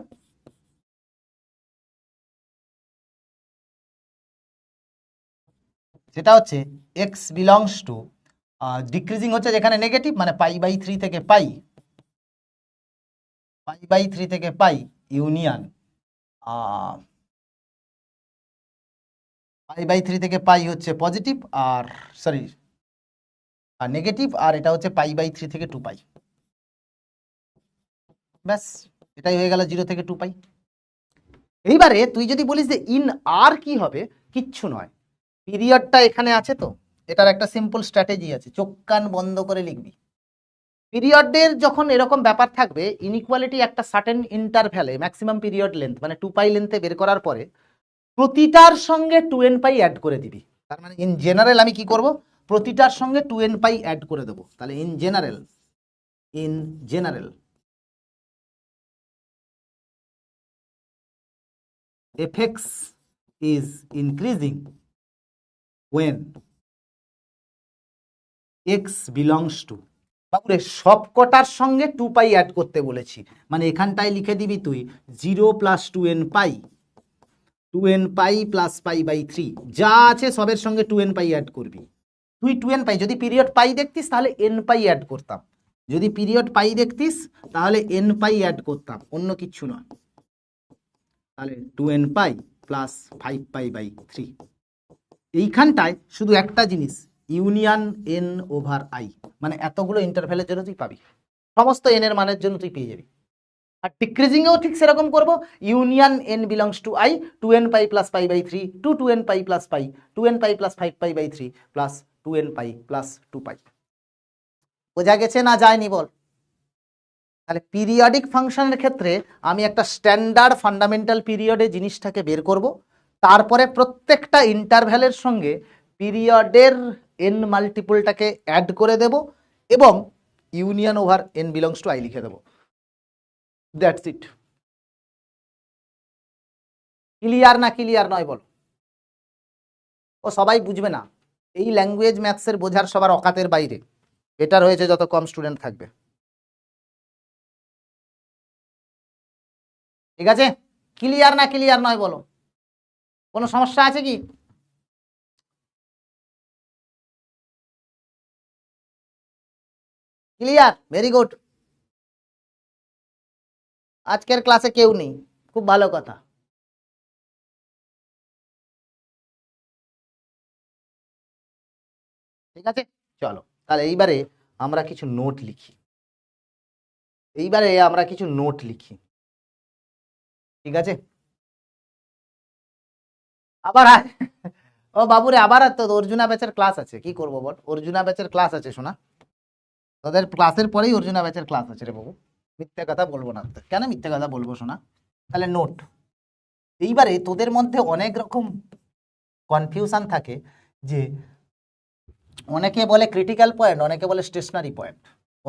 সেটা হচ্ছে এক্স বিলংস টু, ডিক্রিজিং হচ্ছে যেখানে নেগেটিভ, মানে π/3 থেকে পাই, π/3 থেকে পাই ইউনিয়ন π/3 থেকে পাই হচ্ছে পজিটিভ, আর সরি আর নেগেটিভ, আর এটা হচ্ছে π/3 থেকে 2 পাই। ব্যাস, এটাই হয়ে গেল 0 থেকে 2 পাই। এইবারে তুই যদি বলিস যে ইন আর কি হবে, কিচ্ছু নয়, পিরিয়ডটা এখানে আছে তো, এটার একটা সিম্পল স্ট্র্যাটেজি আছে, চোখ কান বন্ধ করে লিখবি। পিরিয়ডের যখন এরকম ব্যাপার থাকবে, ইনইকুয়ালিটি একটা সার্টেন ইন্টারভ্যালে ম্যাক্সিমাম পিরিয়ড লেন্থ মানে 2 পাই লেন্থে বের করার পরে প্রতিটার সঙ্গে 2n পাই অ্যাড করে দিবি। তার মানে ইন জেনারেল আমি কি করব? প্রতিটার সঙ্গে 2n পাই অ্যাড করে দেবো। তাহলে in general fx is increasing when x belongs to, বাবুরে সব কটার সঙ্গে 2 পাই অ্যাড করতে বলেছি, মানে এখানটায় লিখে দিবি তুই 0 + 2n পাই, 2n পাই প্লাস π/3, যা আছে সবের সঙ্গে 2n পাই অ্যাড করবি। তুই 2n পাই, যদি পিরিয়ড পাই দেখতিস তাহলে n পাই অ্যাড করতাম, যদি পিরিয়ড পাই দেখতিস তাহলে n পাই অ্যাড করতাম, অন্য কিচ্ছু নয়। তাহলে 2n পাই প্লাস 5π/3, এইখানটায় শুধু একটা জিনিস, ইউনিয়ন n/i, মানে এতগুলো ইন্টারভ্যালের জন্য তুই পাবি, সমস্ত n এর মানের জন্য তুই পেয়ে যাবি। আর ডিক্রিজিং এও ঠিক সেরকম করব, union n belongs to i, 2n pi plus π/3 to 2n pi plus pi, 2n pi plus 5π/3 plus 2n pi plus 2 pi. বোঝা গেছে না যায়নি বল? তাহলে পিরিয়ডিক ফাংশনের ক্ষেত্রে আমি একটা স্ট্যান্ডার্ড ফান্ডামেন্টাল পিরিয়ডে জিনিসটাকে বের করব, তারপরে প্রত্যেকটা ইন্টারভ্যালের সঙ্গে পিরিয়ডের n মাল্টিপলটাকে অ্যাড করে দেব, এবং union over n belongs to i লিখে দেব। That's it. ক্লিয়ার না ক্লিয়ার নয় বলো? ও সবাই বুঝবে না, এই ল্যাঙ্গুয়েজ ম্যাথসের বোঝার সবার অকাতের বাইরে, বেটার হয়েছে যত কম স্টুডেন্ট থাকবে। ঠিক আছে? ক্লিয়ার না ক্লিয়ার নয় বলো? কোনো সমস্যা আছে কি? ক্লিয়ার? Very good. আজকের ক্লাসে কেউ নেই, খুব ভালো কথা। ঠিক আছে। চলো তাহলে এইবারে আমরা কিছু নোট লিখি, ঠিক আছে? আবার ও বাবুরে, আবার আর তো অর্জুনা ব্যাচের ক্লাস আছে, কি করবো বল, অর্জুনা ব্যাচের ক্লাস আছে শোনা, তোদের ক্লাসের পরেই অর্জুনা ব্যাচের ক্লাস আছে রে বাবু, মিথ্যে কথা বলবো না তো। কেন মিথ্যে কথা বলবো শোনা? তাহলে নোট, এইবারে তোদের মধ্যে অনেক রকম কনফিউশন থাকে, যে অনেকে বলে ক্রিটিক্যাল পয়েন্ট, অনেকে বলে স্টেশনারি পয়েন্ট,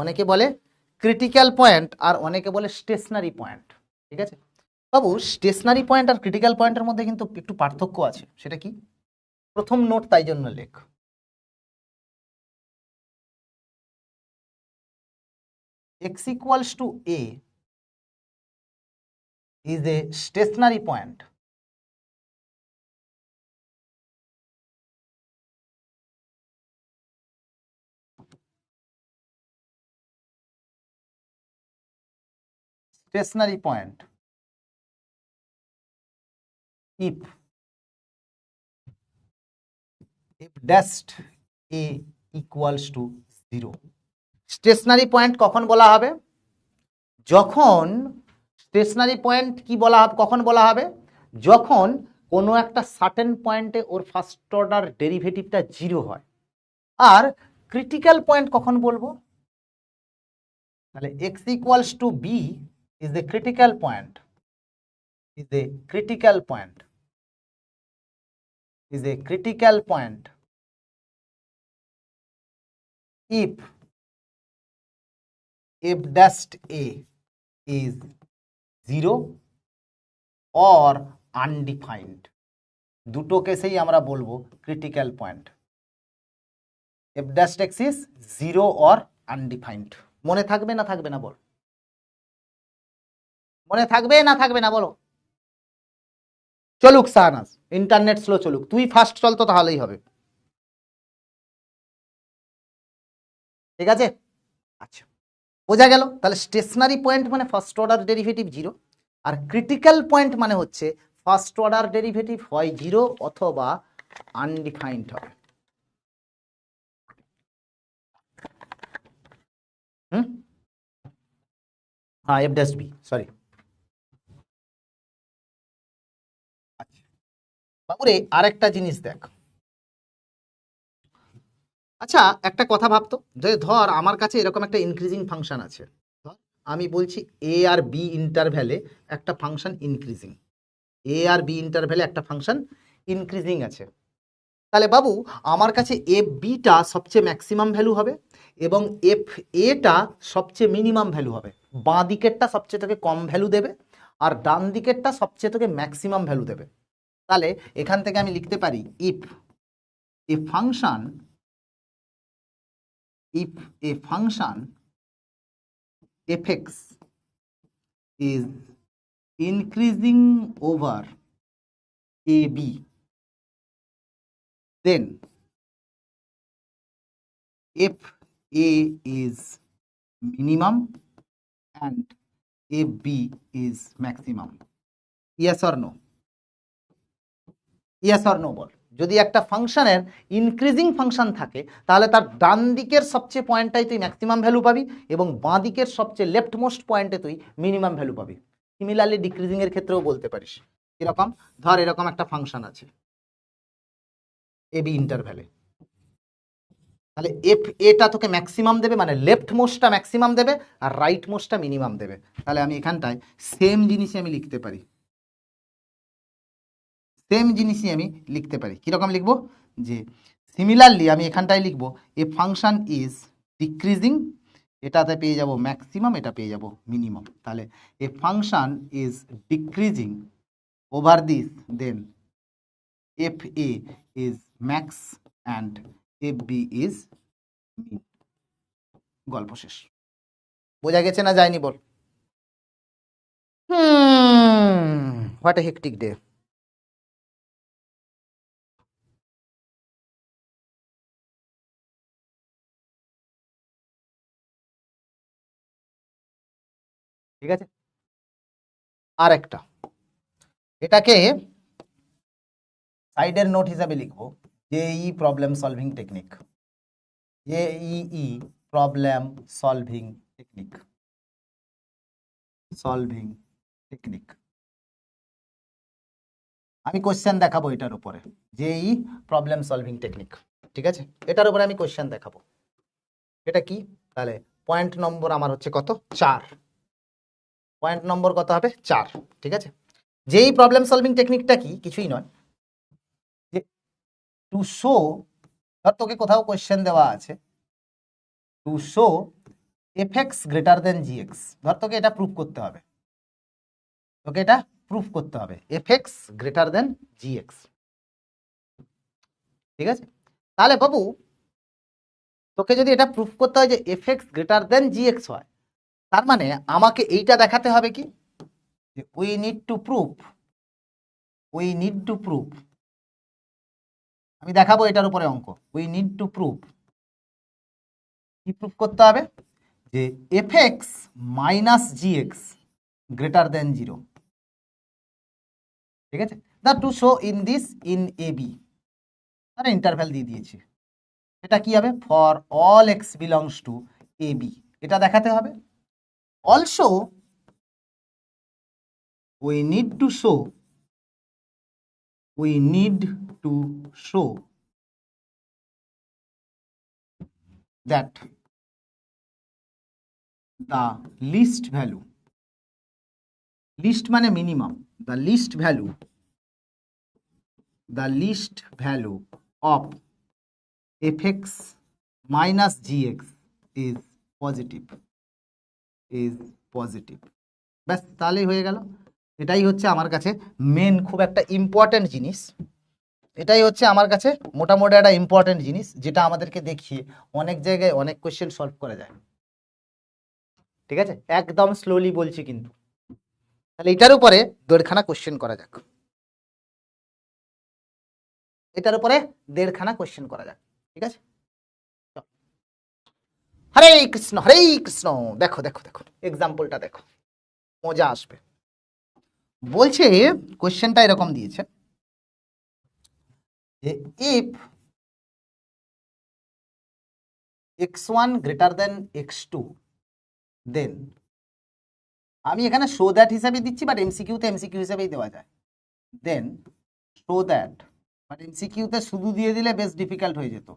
অনেকে বলে ক্রিটিক্যাল পয়েন্ট আর অনেকে বলে স্টেশনারি পয়েন্ট, ঠিক আছে বাবু? স্টেশনারি পয়েন্ট আর ক্রিটিক্যাল পয়েন্টের মধ্যে কিন্তু একটু পার্থক্য আছে, সেটা কি? প্রথম নোট তাই জন্য লেখ, x equals to a is a stationary point if dashed a equals to 0। Stationary point কখন বলা হবে? যখন স্টেশনারি পয়েন্ট কি বলা হবে, কখন বলা হবে? যখন কোনো একটা সার্টেন পয়েন্টে ওর ফার্স্ট অর্ডার ডেরিভেটিভটা 0 হয়। আর ক্রিটিক্যাল পয়েন্ট কখন বলবো? তাহলে x equals to b is a critical point, is a critical point, is a critical point if f dashed a is 0 or undefined। দুটো কেসেই আমরা বলবো critical point, f dashed x is 0 or undefined। মনে থাকবে না থাকবে না বল, মনে থাকবে না থাকবে না বলো? চলুক শাহনাজ, ইন্টারনেট স্লো চলুক, তুই ফার্স্ট চল তো তাহলেই হবে, ঠিক আছে? আচ্ছা, বোঝা গেল? তাহলে স্টেশনারি পয়েন্ট মানে ফার্স্ট অর্ডার ডেরিভেটিভ 0, আর ক্রিটিক্যাল পয়েন্ট মানে হচ্ছে ফার্স্ট অর্ডার ডেরিভেটিভ হয় 0 অথবা আনডিফাইন্ড হবে। হ্যাঁ, এফ ড্যাশ বি, সরি। আচ্ছা বাবুরে, আরেকটা জিনিস দেখ। আচ্ছা একটা কথা ভাবতো, যে ধর আমার কাছে এরকম একটা ইনক্রিজিং ফাংশন আছে, ধর আমি বলছি এ আর বি ইন্টারভ্যালে একটা ফাংশন ইনক্রিজিং, এ আর বি ইন্টারভ্যালে একটা ফাংশন ইনক্রিজিং আছে। তাহলে বাবু আমার কাছে এফ বিটা সবচেয়ে ম্যাক্সিমাম ভ্যালু হবে এবং এফ এটা সবচেয়ে মিনিমাম ভ্যালু হবে। বাঁ দিকেরটা সবচেয়ে তোকে কম ভ্যালু দেবে আর ডান দিকেরটা সবচেয়ে তোকে ম্যাক্সিমাম ভ্যালু দেবে। তাহলে এখান থেকে আমি লিখতে পারি if A function, if a function fx is increasing over ab, then fa is minimum and fb is maximum। yes or no? yes or no বল। যদি একটা ফাংশনের ইনক্রিজিং ফাংশন থাকে তাহলে তার ডান দিকের সবচেয়ে পয়েন্টটাই তুই ম্যাক্সিমাম ভ্যালু পাবি এবং বাঁ দিকের সবচেয়ে লেফট মোস্ট পয়েন্টে তুই মিনিমাম ভ্যালু পাবি। সিমিলারলি ডিক্রিজিং এর ক্ষেত্রেও বলতে পারিস। এরকম ধর এরকম একটা ফাংশন আছে এ বি ইন্টারভ্যালে, তাহলে এফ এটা তোকে ম্যাক্সিমাম দেবে, মানে লেফট মোস্টটা ম্যাক্সিমাম দেবে আর রাইট মোস্টটা মিনিমাম দেবে। তাহলে আমি এখানটায় সেম জিনিসই আমি লিখতে পারি, সেম জিনিসই আমি লিখতে পারি। কিরকম লিখবো? যে সিমিলারলি আমি এখানটায় লিখবো এ ফাংশন ইজ ডিক্রিজিং, এটাতে পেয়ে যাব ম্যাক্সিমাম, এটা পেয়ে যাব মিনিমাম। তাহলে A function is decreasing over this, then F A is max and F B is min. গল্প শেষ। বোঝা গেছে না যায়নি বল? What a hectic day. ঠিক আছে, আর একটা এটাকে সাইডের নোট হিসাবে লিখবো, যে এই problem solving technique, JEE problem solving technique, solving technique. আমি কোশ্চেন দেখাবো এটার উপরে, JEE প্রবলেম সলভিং টেকনিক, ঠিক আছে? এটার উপরে আমি কোশ্চেন দেখাবো। এটা কি তাহলে? পয়েন্ট নম্বর আমার হচ্ছে কত? 4। পয়েন্ট নম্বর কত হবে? 4, ঠিক আছে? JEE প্রবলেম সলভিং টেকনিকটা কি? কিছুই নয়, যে টু শো, ধর তোকে কোথাও কোশ্চেন দেওয়া আছে, to show fx greater than gx, ধর তোকে এটা প্রুফ করতে হবে, তোকে এটা প্রুফ করতে হবে fx গ্রেটার দেন gx, ঠিক আছে? তাহলে বাবু তোকে যদি এটা প্রুফ করতে হয় যে fx গ্রেটার দেন gx হয়, তার মানে আমাকে এইটা দেখাতে হবে কি, যে উই নিড টু প্রুফ, আমি দেখাবো এটার উপরে অঙ্ক, উই নিড টু প্রুফ, কি প্রুফ করতে হবে? যে fx minus gx greater than 0, ঠিক আছে? That to show in this in AB, তারা ইন্টারভ্যাল দিয়ে দিয়েছে, এটা কি হবে? For all x belongs to AB, এটা দেখাতে হবে। Also we need to show that the least value, least মানে minimum, the least value of fx minus gx is positive, ব্যাস তাহলেই হয়ে গেল। এটাই হচ্ছে আমার কাছে মেন খুব একটা ইম্পর্টেন্ট জিনিস, এটাই হচ্ছে আমার কাছে মোটামুটি একটা ইম্পর্টেন্ট জিনিস, যেটা আমাদেরকে দেখিয়ে অনেক জায়গায় অনেক কোয়েশ্চেন সলভ করা যায়, ঠিক আছে? একদম স্লোলি বলছি কিন্তু। তাহলে এটার উপরে 1.5খানা কোয়েশ্চেন করা যাক, এটার উপরে 1.5খানা কোয়েশ্চেন করা যাক, ঠিক আছে? হরে কৃষ্ণ, হরে কৃষ্ণ। দেখো দেখো দেখো এক্সাম্পলটা দেখো, মজা আসবে। বলছে কোয়েশ্চেনটা এরকম দিয়েছে যে if x1 greater than x2 দেন, আমি এখানে শো দ্যাট হিসাবে দিচ্ছি, বাট এমসিকিউতে এমসিকিউ হিসাবেই দেওয়া যায়, দেন শো দ্যাট, বাট এমসিকিউতে শুধু দিয়ে দিলে বেশ ডিফিকাল্ট হয়ে যেত,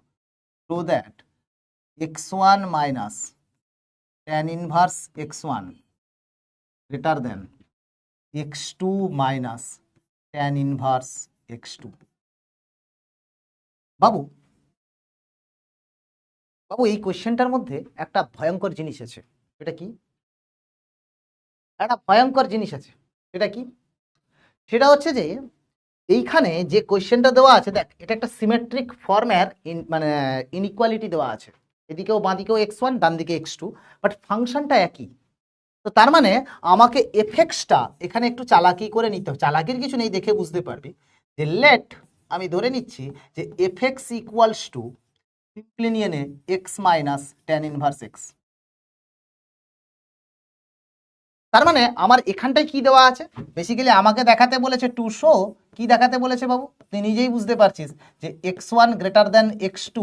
show that x1 minus tan inverse x1 greater than x2 minus tan inverse x2। বাবু বাবু এই কোয়েশ্চেনটার মধ্যে একটা ভয়ঙ্কর জিনিস আছে, এটা কি? একটা ভয়ঙ্কর জিনিস আছে, এটা কি? সেটা হচ্ছে যে এইখানে যে কোয়েশ্চেনটা দেওয়া আছে, দেখ এটা একটা সিমেট্রিক ফর্মের মানে ইনইকুয়ালিটি দেওয়া আছে, এদিকেও বাঁদিকেও x1 ডান দিকে x2, বাট ফাংশনটা একই। তো তার মানে আমাকে এফএক্সটা এখানে একটু চালাকি করে নিতে হবে, চালাকির কিছু নেই, দেখে বুঝতে পারবি যে লেট, আমি ধরে নিচ্ছি যে এফএক্স ইকুয়ালস টু সিম্পলি নিয়ে নে x minus tan inverse x. তার মানে আমার এখানটায় কি দেওয়া আছে? বেসিক্যালি আমাকে দেখাতে বলেছে টু শো, কি দেখাতে বলেছে বাবু? তুই নিজেই বুঝতে পারছিস যে x1 greater than x2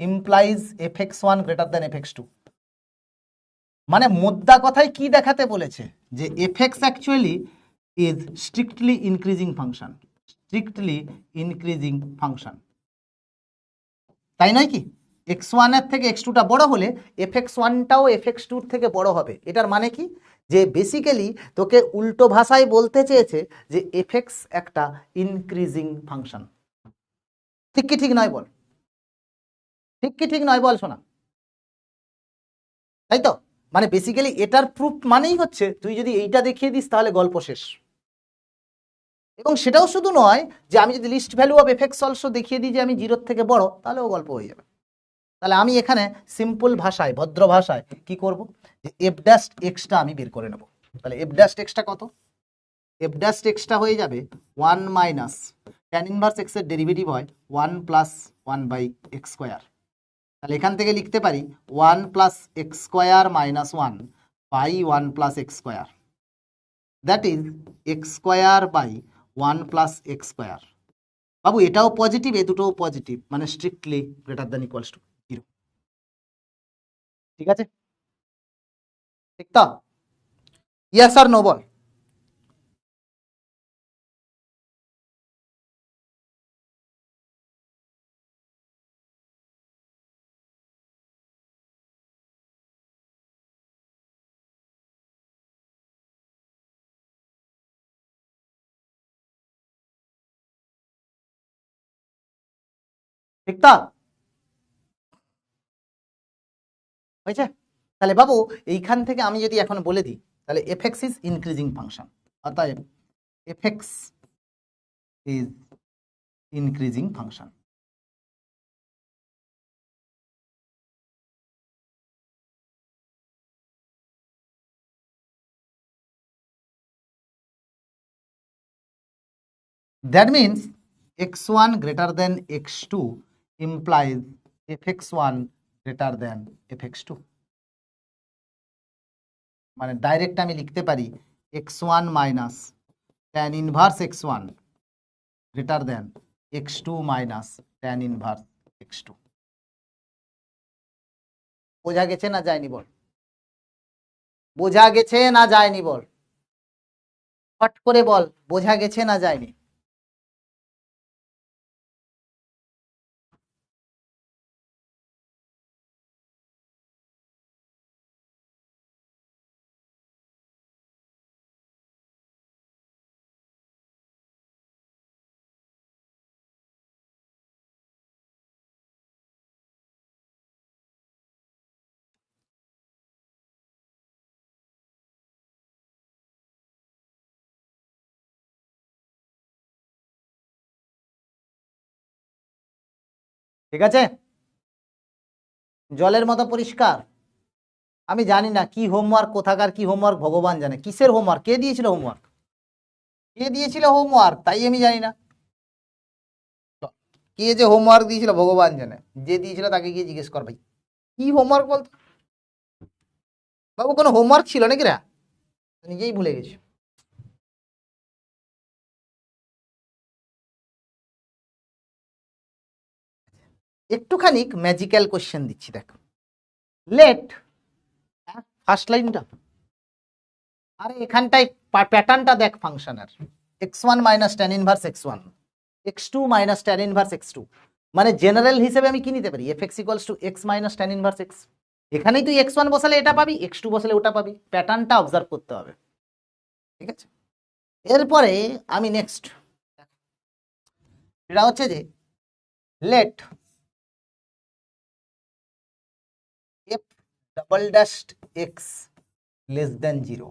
implies fx1 greater than fx2। মানে মোদ্দা কথায় কি দেখাতে বলেছে? যে fx actually is strictly increasing function, তাই নয় কি? x1 এর থেকে x2টা বড় হলে fx1টাও fx2 থেকে বড় হবে। এটার মানে কি? যে বেসিক্যালি তোকে উল্টো ভাষায় বলতে চেয়েছে যে fx একটা ইনক্রিজিং ফাংশন। ঠিক কি ঠিক নয় বল? ঠিক কি ঠিক নয় বল শোনা? তাই তো? মানে বেসিক্যালি এটার প্রুফ মানেই হচ্ছে তুই যদি এইটা দেখিয়ে দিস তাহলে গল্প শেষ। এবং সেটাও শুধু নয় যে আমি যদি list value of f x also দেখিয়ে দিই যে আমি 0 থেকে বড়, তাহলেও গল্প হয়ে যাবে। তাহলে আমি এখানে সিম্পল ভাষায়, ভদ্র ভাষায় কি করব? যে এফ ড্যাশ এক্সটা আমি বের করে নেব। তাহলে এফ ড্যাশ এক্সটা কত? এফ ড্যাশ এক্সটা হয়ে যাবে 1 মাইনাস ট্যান ইনভার্স এক্স এর ডেরিভেটিভ হয় 1 প্লাস 1 বাই এক্স স্কোয়ার। তাহলে এখান থেকে লিখতে পারি 1 plus x square minus 1 by 1 plus x square, that is x square by 1 plus x square. বাবু এটাও পজিটিভ, এ দুটোও পজিটিভ, মানে strictly greater than equals to 0। ঠিক আছে, ঠিক তো? ইয়েস আর নো বল। ঠিক তো? হয়েছে? তাহলে বাবু এইখান থেকে আমি যদি এখন বলে দিই, তাহলে F X is increasing function, অতএব F X is increasing function. That means x1 greater than x2 implies fx1 greater than fx2। মানে ডাইরেক্ট আমি লিখতে পারি x1 minus tan inverse x1 greater than x2 minus tan inverse x2। বোঝা গেছে না যায়নি বল? বোঝা গেছে না যায়নি বল? ফট করে বল, বোঝা গেছে না যায়নি? ঠিক আছে, জলের মতো পরিষ্কার। আমি জানি না কি হোমওয়ার্ক, কোথাকার কি হোমওয়ার্ক ভগবান জানে। কিসের হোমওয়ার্ক? কে দিয়েছিল হোমওয়ার্ক? কে দিয়েছিল হোমওয়ার্ক তাই আমি জানি না। কে যে হোমওয়ার্ক দিয়েছিল ভগবান জানে। যে দিয়েছিল তাকে গিয়ে জিজ্ঞেস কর ভাই, কি হোমওয়ার্ক বলতো? বাবু কোনো হোমওয়ার্ক ছিল নাকি রা? নিজেই ভুলে গেছি। একটুখানি ম্যাজিক্যাল কোশ্চেন দিচ্ছি দেখো। লেট, ফার্স্ট লাইনটা, আরে এখানটায় প্যাটার্নটা দেখ ফাংশনের। x1 minus tan inverse x1, x2 minus tan inverse x2। মানে জেনারেল হিসেবে আমি কি নিতে পারি? fx equals to x minus tan inverse x। এখানেই তুই x1 বসালে এটা পাবি, x2 বসালে ওটা পাবি। প্যাটার্নটা অবজার্ভ করতে হবে, ঠিক আছে? এরপরে আমি নেক্সট, এটা হচ্ছে যে let f double dashed x less than 0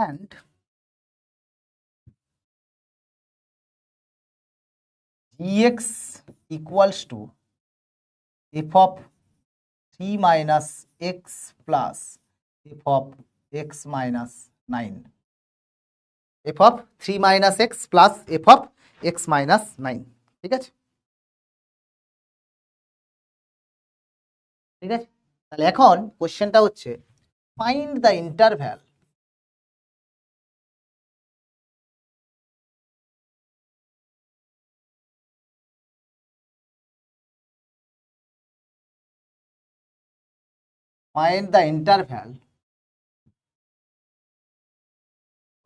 and gx equals to f of 3 minus x plus f of x minus 9, f of 3 minus x plus f of x minus 9। ঠিক আছে, ঠিক আছে। তাহলে এখন কোশ্চেনটা হচ্ছে find the interval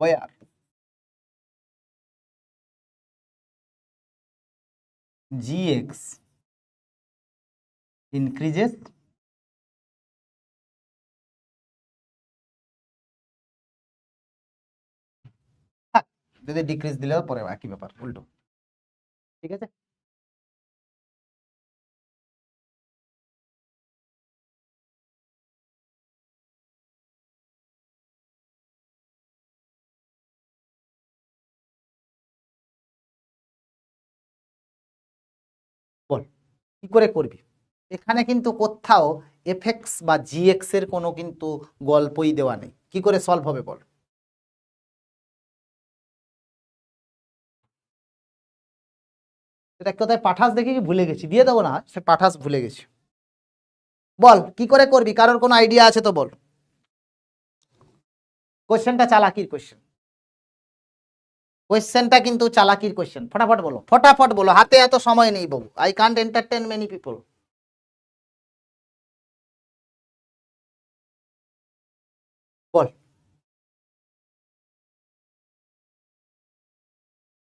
where gx increases যদি decrease দিলেও পরে একই ব্যাপার, উল্টো। ঠিক আছে, বল কি করে করবি? এখানে কিন্তু কোথাও এফএক্স বা জিএক্স এর কোনো কিন্তু গল্পই দেওয়া নেই। কি করে সলভ হবে বল? এটা কোথায় পাঠাস দেখি, কি ভুলে গেছি, দিয়ে দেবো না, সে পাঠাস ভুলে গেছি। বল কি করে করবি, কারোর কোনো আইডিয়া আছে তো বল। কোশ্চেনটা চালাকির কোশ্চেন। কোয়েশ্চেনটা কিন্তু চালাকির কোয়েশ্চেন, ফটাফট বলো, ফটাফট বলো, হাতে এত সময় নেই বাবু, I can't entertain many people. বল।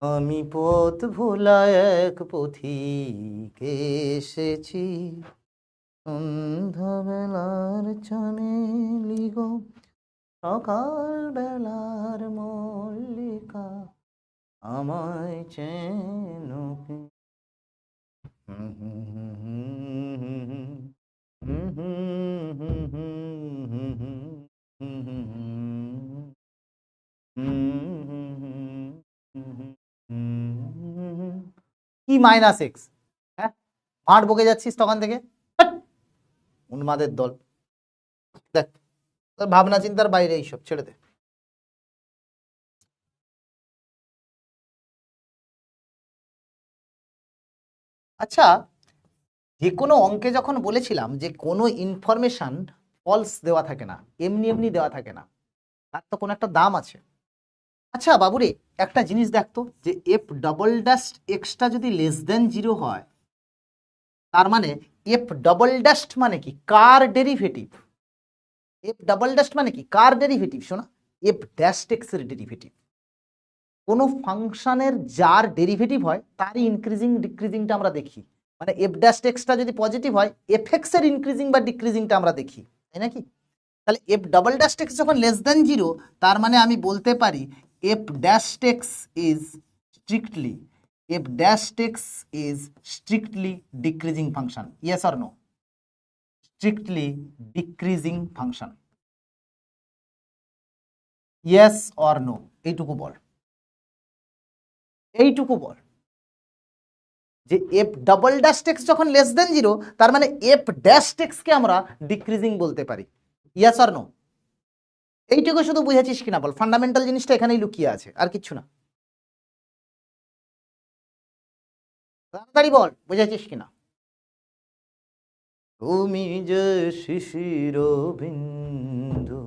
আমি পথ ভোলা এক পথিক এসেছি, সন্ধ্যাবেলার চামেলি গো, সকাল বেলার মল্লিকা, আমায় চেনো কি? হুম হুম হুম হুম হুম হুম হুম হুম হুম হুম হুম হুম হুম কি মাইনাস এক্স? হ্যাঁ, মাঠ বকে যাচ্ছিস তখন থেকে, হাট, উন্মাদের দল। দেখ, তোর ভাবনা চিন্তার বাইরে এইসব, ছেড়ে দে। আচ্ছা, যে কোনো অঙ্কে যখন বলেছিলাম যে কোনো ইনফরমেশন ফলস দেওয়া থাকে না, এমনি এমনি দেওয়া থাকে না, তার তো কোনো একটা দাম আছে। আচ্ছা বাবুরে, একটা জিনিস দেখতো, যে এফ ডবল ড্যাশ এক্সটা যদি লেস দেন জিরো হয়, তার মানে এফ ডবল ড্যাশ মানে কি, কার ডেরিভেটিভ? এফ ডাবল ড্যাশ মানে কি, কার ডেরিভেটিভ? শোনা, এফ ড্যাশ এক্স এর ডেরিভেটিভ। কোনো ফাংশনের যার ডেরিভেটিভ হয় তারই ইনক্রিজিং ডিক্রিজিংটা আমরা দেখি। মানে এফ ড্যাশ এক্সটা যদি পজিটিভ হয়, এফ এক্স এর ইনক্রিজিং বা ডিক্রিজিংটা আমরা দেখি, তাই নাকি? তাহলে এফ ডাবল ড্যাশ এক্স যখন লেস দেন জিরো, তার মানে আমি বলতে পারি f dash x is strictly, f dash x is strictly decreasing function, yes or no? Strictly decreasing function, yes or no? এইটুকু বল, এইটুকু বল, যে এফ ডাবল ড্যাশ এক্স যখন লেস দেন জিরো, তার মানে এফ ড্যাশ এক্স কে আমরা decreasing বলতে পারি, ইয়েস অর নো? এইটুকু শুধু বুঝেছিস কিনা বল, ফান্ডামেন্টাল জিনিসটা এখানেই লুকিয়ে আছে, আর কিচ্ছু না। তাড়াতাড়ি বল, বুঝেছিস কিনা? তুমি যে শিশির বিন্দু,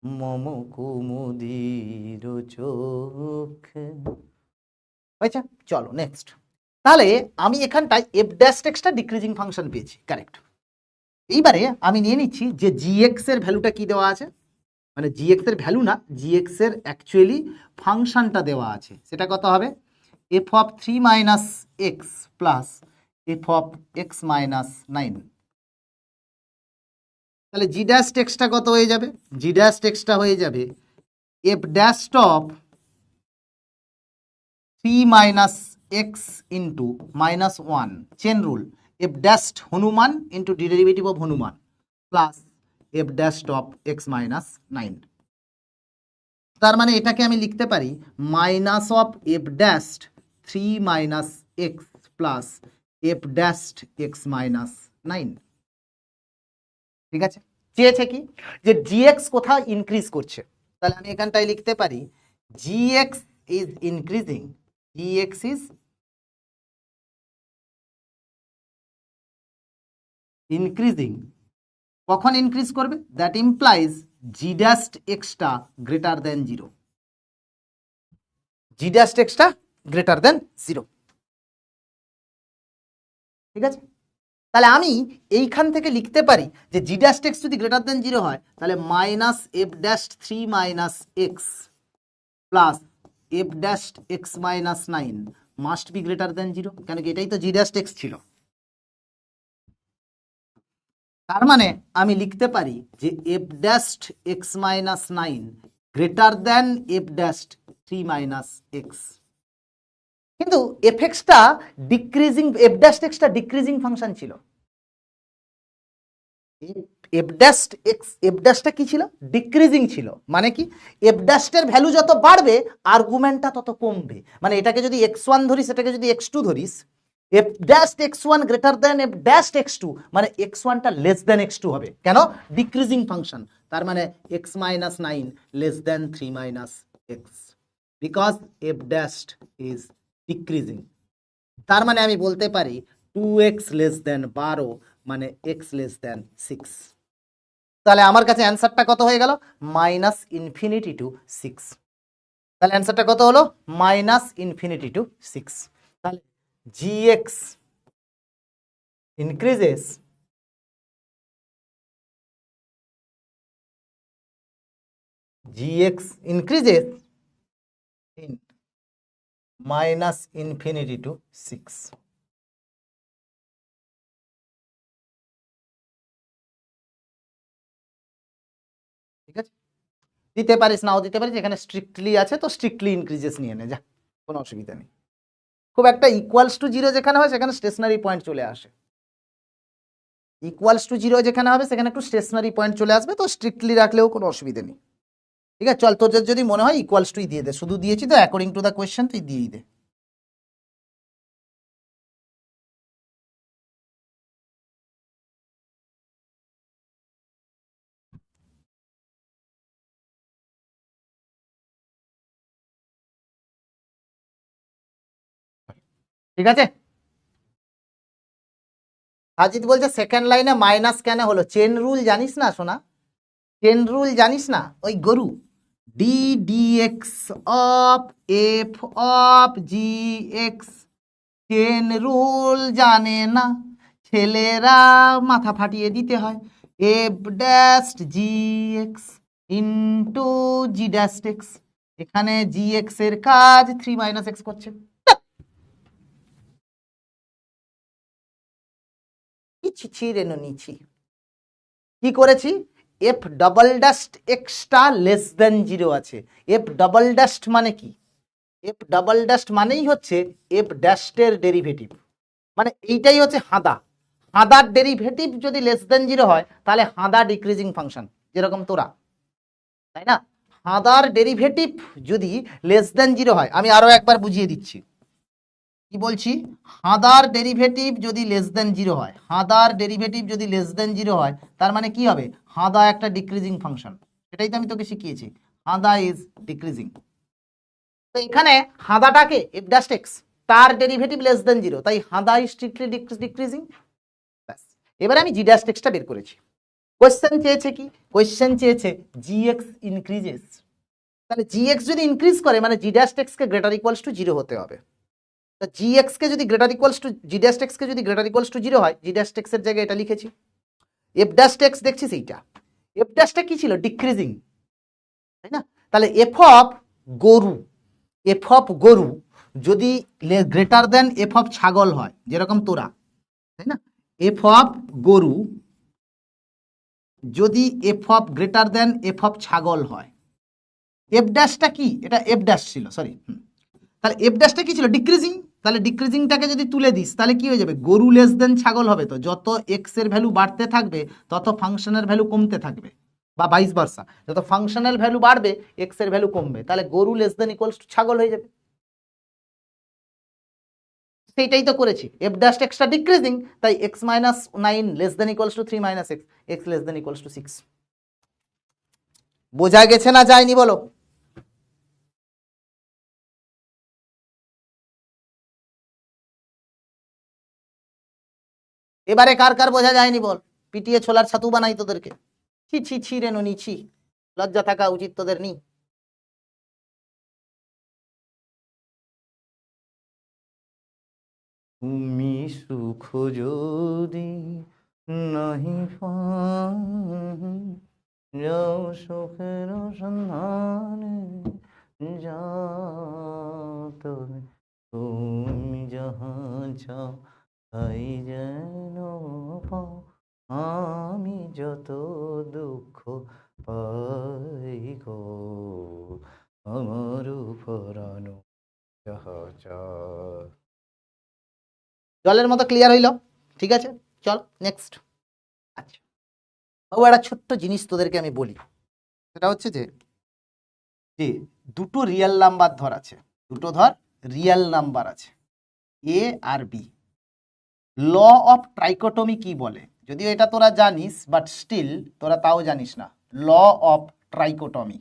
মম কুমুদির চোখে। হয়েছে, চলো নেক্সট। তাহলে আমি এখানটায় এফ ড্যাশ এক্সটা ডিক্রিজিং ফাংশন পেয়েছি, কারেক্ট। এইবারে আমি নিয়ে নিচ্ছি যে জিএক্স এর ভ্যালুটা কি দেওয়া আছে, মানে জিএক্স এর ভ্যালু না, জিএক্স এর অ্যাকচুয়ালি ফাংশনটা দেওয়া আছে, সেটা কত হবে? F of three minus x plus F of x minus nine. তাহলে জি ড্যাশ এক্সটা কত হয়ে যাবে? জি ড্যাশ এক্সটা হয়ে যাবে F dash of three minus x into minus one, chain rule, F dash Hanuman into derivative of Hanuman plus F dash of x minus nine. তার মানে এটাকে আমি লিখতে পারি minus of F dash three minus x plus F dash X minus nine. ঠিক আছে, চেয়েছে কি, যে জিএক্স কোথায় ইনক্রিজ করছে, তাহলে আমি এখানটায় লিখতে পারি GX is increasing, GX is increasing. কখন ইনক্রিজ করবে? That implies G dash extra greater then zero, G dash extra greater then zero. ঠিক আছে, তাহলে আমি এইখান থেকে লিখতে পারি যে জি ড্যাশ এক্স যদি গ্রেটার দেন জিরো হয়, তাহলে minus F dash three minus x plus F dash X minus nine must be greater then zero, কেন কি এটাই তো জি ড্যাশ এক্স ছিল। তার মানে আমি লিখতে পারি যে F dash X minus nine greater than F dash three minus X. কিন্তু এফ এক্সটা ডিক্রিজিং, এফ ড্যাশ এক্সটা ডিক্রিজিং ফাংশন ছিল, এফ ড্যাশ এক্স, এফ ড্যাশটা কি ছিল? ডিক্রিজিং ছিল। মানে কি, এফ ড্যাশের ভ্যালু যত বাড়বে আর্গুমেন্টটা তত কমবে। মানে এটাকে যদি এক্স ওয়ান ধরিস, এটাকে যদি এক্স টু ধরিস, F dash X one greater than F dash X two, মানে এক্স ওয়ানটা লেস দেন এক্স টু হবে, কেন? Decreasing function. তার মানে X minus nine less than three minus X, because F dash is decreasing. তার মানে আমি বলতে পারি টু এক্স লেস দেন বারো, মানে এক্স লেস দেন সিক্স। তাহলে আমার কাছে অ্যান্সারটা কত হয়ে গেল? Minus infinity two six. তাহলে অ্যান্সারটা কত হলো মাইনাস ইনফিনিটি টু 6। তাহলে gx increases in minus infinity to 6। ঠিক আছে, দিতে পারিস নাও দিতে পারিস, এখানে স্ট্রিক্টলি আছে তো স্ট্রিক্টলি ইনক্রিজেস নিয়ে নে, যা কোনো অসুবিধা নেই। খুব একটা ইকুয়ালস টু জিরো যেখানে হয় সেখানে স্টেশনারি পয়েন্ট চলে আসে, ইকুয়ালস টু জিরো যেখানে হবে সেখানে একটু স্টেশনারি পয়েন্ট চলে আসবে, তো স্ট্রিক্টলি রাখলেও কোনো অসুবিধা নেই। ঠিক আছে, চল তোর যদি মনে হয় ইকুয়ালস টুই দিয়ে দে, শুধু দিয়েছি তো অ্যাকর্ডিং টু দ্য কোয়েশ্চেন তুই দিয়েই দে। ঠিক আছে, সাজিদ বলছে সেকেন্ড লাইনে মাইনাস কেন হলো, চেন রুল জানিস না সোনা, চেন রুল জানিস না ওই গরু, D D X of F of G X, chain rule জানে না ছেলেরা, মাথা ফাটিয়ে দিতে হয়, F dash G X into G dash X, এখানে জি এক্স এর কাজ 3 - x করছে। ছি রেনো নিছি, কি করেছি, F double dust extra less than zero আছে। এফ ডাবল ডাস্ট মানে কি, এফ ডাবল ডাস্ট মানেই হচ্ছে এফ ড্যাস্টের ডেরিভেটিভ, মানে এইটাই হচ্ছে হাদা, হাদার ডেরিভেটিভ যদি লেস দেন জিরো হয় তাহলে হাদা ডিক্রিজিং ফাংশন, যেরকম তোরা, তাই না, হাদার ডেরিভেটিভ যদি লেস দেন জিরো হয়, আমি আরো একবার বুঝিয়ে দিচ্ছি কি বলছি, হাদার ডেরিভেটিভ যদি লেস দেন জিরো হয়, হাদার ডেরিভেটিভ যদি লেস দেন জিরো হয় তার মানে কি হবে, হাদা একটা ডিক্রিজিং ফাংশন, সেটাই তো আমি তোকে শিখিয়েছি, হাদা ইজ ডিক্রিজিং। তো এখানে হাদাটাকে এফ ড্যাশ এক্স, তার ডেরিভেটিভ লেস দেন জিরো, তাই হাদা ইজ স্ট্রিক্টলি ডিক্রিজিং। ব্যাস, এবারে আমি জি ড্যাশ এক্সটা বের করেছি। কোয়েশ্চেন চেয়েছে কি, কোয়েশ্চেন চেয়েছে জি এক্স ইনক্রিজেস, তাহলে জি এক্স যদি ইনক্রিজ করে মানে জি ড্যাশ এক্স কে গ্রেটার ইকুয়ালস টু জিরো হতে হবে। জি এক্স কে যদি greater equals to G dash X কে যদি গ্রেটার ইকুয়ালস টু জিরো হয়, জি ড্যাশ এক্স এর জায়গায় এটা লিখেছি, এফ ড্যাশ এক্স দেখছিস এইটা, এফ ড্যাশটা কি ছিল, ডিক্রিজিং, তাই না, তাহলে এফ অফ গরু, এফ অফ গরু যদি গ্রেটার দেন এফ অফ ছাগল হয়, যেরকম তোরা, তাই না, এফ অফ গরু যদি F of greater than F of ছাগল হয়, এফ ড্যাশটা কি, এটা এফ ড্যাশ ছিল সরি, তাহলে এফ ড্যাশটা কি ছিল, ডিক্রিজিং, তাহলে ডিক্রিজিংটাকে যদি তুলে দিস তাহলে কি হয়ে যাবে, গরু লেস দেন ছাগল হবে, তো যত এক্স এর ভ্যালু বাড়তে থাকবে তত ফাংশনের ভ্যালু কমতে থাকবে, বা ভাইস ভার্সা, যত ফাংশনাল ভ্যালু বাড়বে এক্স এর ভ্যালু কমবে, তাহলে গরু লেস দেন ইকুয়ালস টু ছাগল হয়ে যাবে। সেইটাই তো করেছি, এফ ড্যাশ এক্সটা ডিক্রিজিং, তাই x minus 9 less than equals to 3 - x, x less then equals to 6। বোঝা গেছে না যায়নি বলো? এবারে কার কার বোঝা যায়নি বল, পিটিয়ে ছোলার ছাতু বানাই তোদেরকে, ছি ছি ছি রে নি ছি, লজ্জা থাকা উচিত তোদের নি। তুমি সুখ যদি নাহি যাও সুখের সন্ধানে, যাও তুমি যাহা চাও তাই যেন পাও, আমি যত দুঃখ পাই গো, আমার পরানো যাহা চায়। জলের মতো ক্লিয়ার হইল? ঠিক আছে, চল নেক্সট। আচ্ছা বাবু, একটা ছোট্ট জিনিস তোদেরকে আমি বলি, সেটা হচ্ছে যে যে দুটো রিয়েল নাম্বার ধর আছে, দুটো ধর রিয়েল নাম্বার আছে এ আর বি, ল অফ ট্রাইকোটমি কি বলে, যদিও এটা তোরা জানিস বাট স্টিল তোরা তাও জানিস না, ল অফ ট্রাইকোটমি,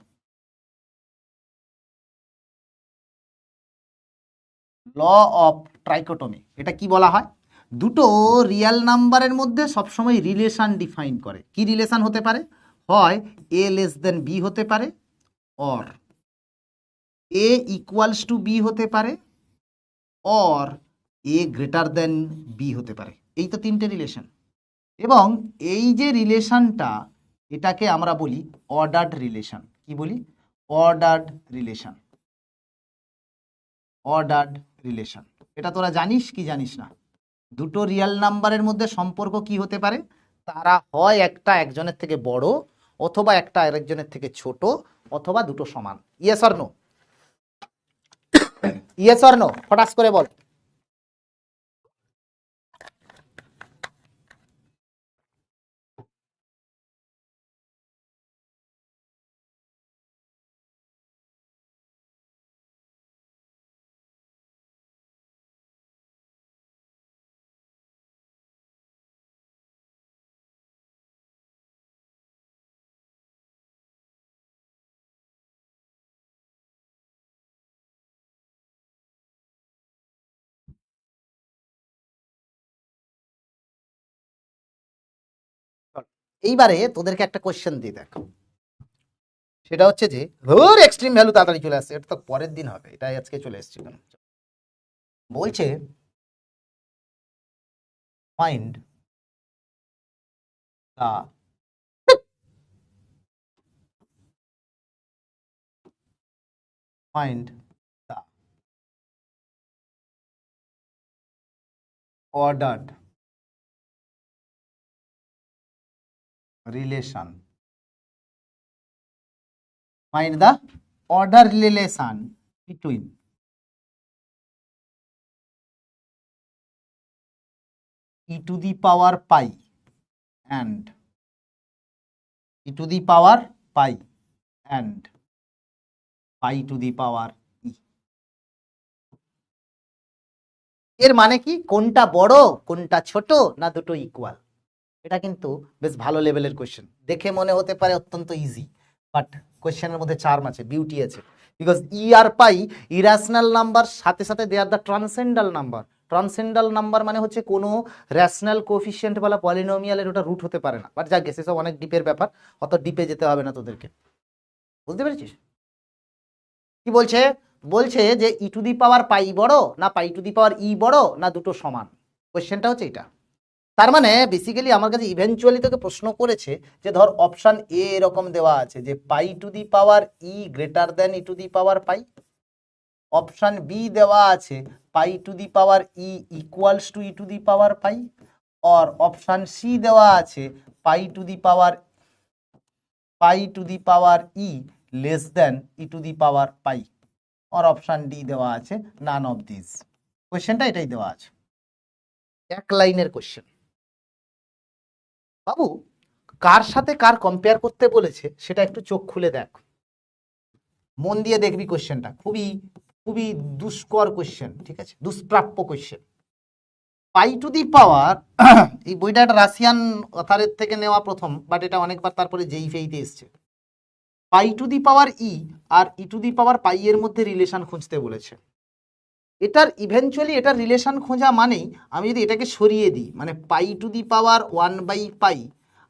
ল অফ ট্রাইকোটমি, এটা কি বলা হয়, দুটো রিয়েল নাম্বারের মধ্যে সবসময় রিলেশন ডিফাইন করে, কি রিলেশন হতে পারে, হয় এ লেস দেন বি হতে পারে, or a equals to b হতে পারে, or a greater than b হতে পারে। এই তো তিনটে রিলেশন, এবং এই যে রিলেশনটা, এটাকে আমরা বলি অর্ডার্ড রিলেশন। কি বলি? Ordered relation. Ordered relation. এটা তোরা জানিস কি জানিস না? দুটো রিয়েল নাম্বারের মধ্যে সম্পর্ক কি হতে পারে? তারা হয় একটা একজনের থেকে বড়, অথবা একটা আরেকজনের থেকে ছোট, অথবা দুটো সমান। Yes or no? Yes or no? ফটাস করে বল। এইবারে তোদেরকে একটা কোশ্চেন দিই, দেখ। সেটা হচ্ছে যে ধর এক্সট্রিম ভ্যালু তাড়াতাড়ি চলে আসছে, এটা তো পরের দিন হবে, এটা আজকে চলে এসছে কেন? বলছে find the find the ordered relation. Find the order relation between e to the power pi and e to the power pi and pi to the power e। এর মানে কি? কোনটা বড়, কোনটা ছোট, না দুটো ইকুয়াল? এটা কিন্তু বেশ ভালো লেভেলের কোশ্চেন। দেখে মনে হতে পারে অত্যন্ত ইজি, বাট কোশ্চেনের মধ্যে চার্ম আছে, বিউটি আছে। বিকজ ই আর পাই ইরাশনাল নাম্বার, সাথে সাথে they are the transcendental number. Transcendental number মানে হচ্ছে কোনো র্যাশনাল কোফিসিয়েন্ট বলা পলিনোমিয়ালের ওটা রুট হতে পারে না। বাট যাক, সেসব অনেক ডিপের ব্যাপার, অত ডিপে যেতে হবে না তোদেরকে। বুঝতে পেরেছিস কি বলছে? বলছে যে ই টু দি পাওয়ার পাই বড়, না পাই টু দি পাওয়ার ই বড়, না দুটো সমান? কোশ্চেনটা হচ্ছে এটা। তার মানে বেসিক্যালি আমার কাছে ইভেনচুয়ালি তোকে প্রশ্ন করেছে যে ধর অপশন এ এরকম দেওয়া আছে যে pi to the power E greater than E to the power pi. Option B দেওয়া আছে pi to the power E equals to E to the power pi. और অপশন সি দেওয়া আছে pi to the power E less than E to the power pi. और option D দেওয়া আছে none of this. কোশ্চেনটা এটাই দেওয়া আছে, এক লাইনের কোশ্চেন। বাবু, কার সাথে কার কম্পেয়ার করতে বলেছে সেটা একটু চোখ খুলে দেখ, মন দিয়ে দেখবি। কোশ্চেনটা খুবই খুবই দুষ্কর কোশ্চেন, ঠিক আছে, দুষ্প্রাপ্য কোশ্চেন। পাই টু দি পাওয়ার, এই বইটা একটা রাশিয়ান অথারের থেকে নেওয়া প্রথম, বাট এটা অনেকবার তারপরে যেই ফেইতে এসছে। পাই to the power E R E to the power পাই এর মধ্যে রিলেশন খুঁজতে বলেছে। এটার ইভেনচুয়ালি এটার রিলেশন খোঁজা মানেই, আমি যদি এটাকে সরিয়ে দিই, মানে পাই to the power 1/পাই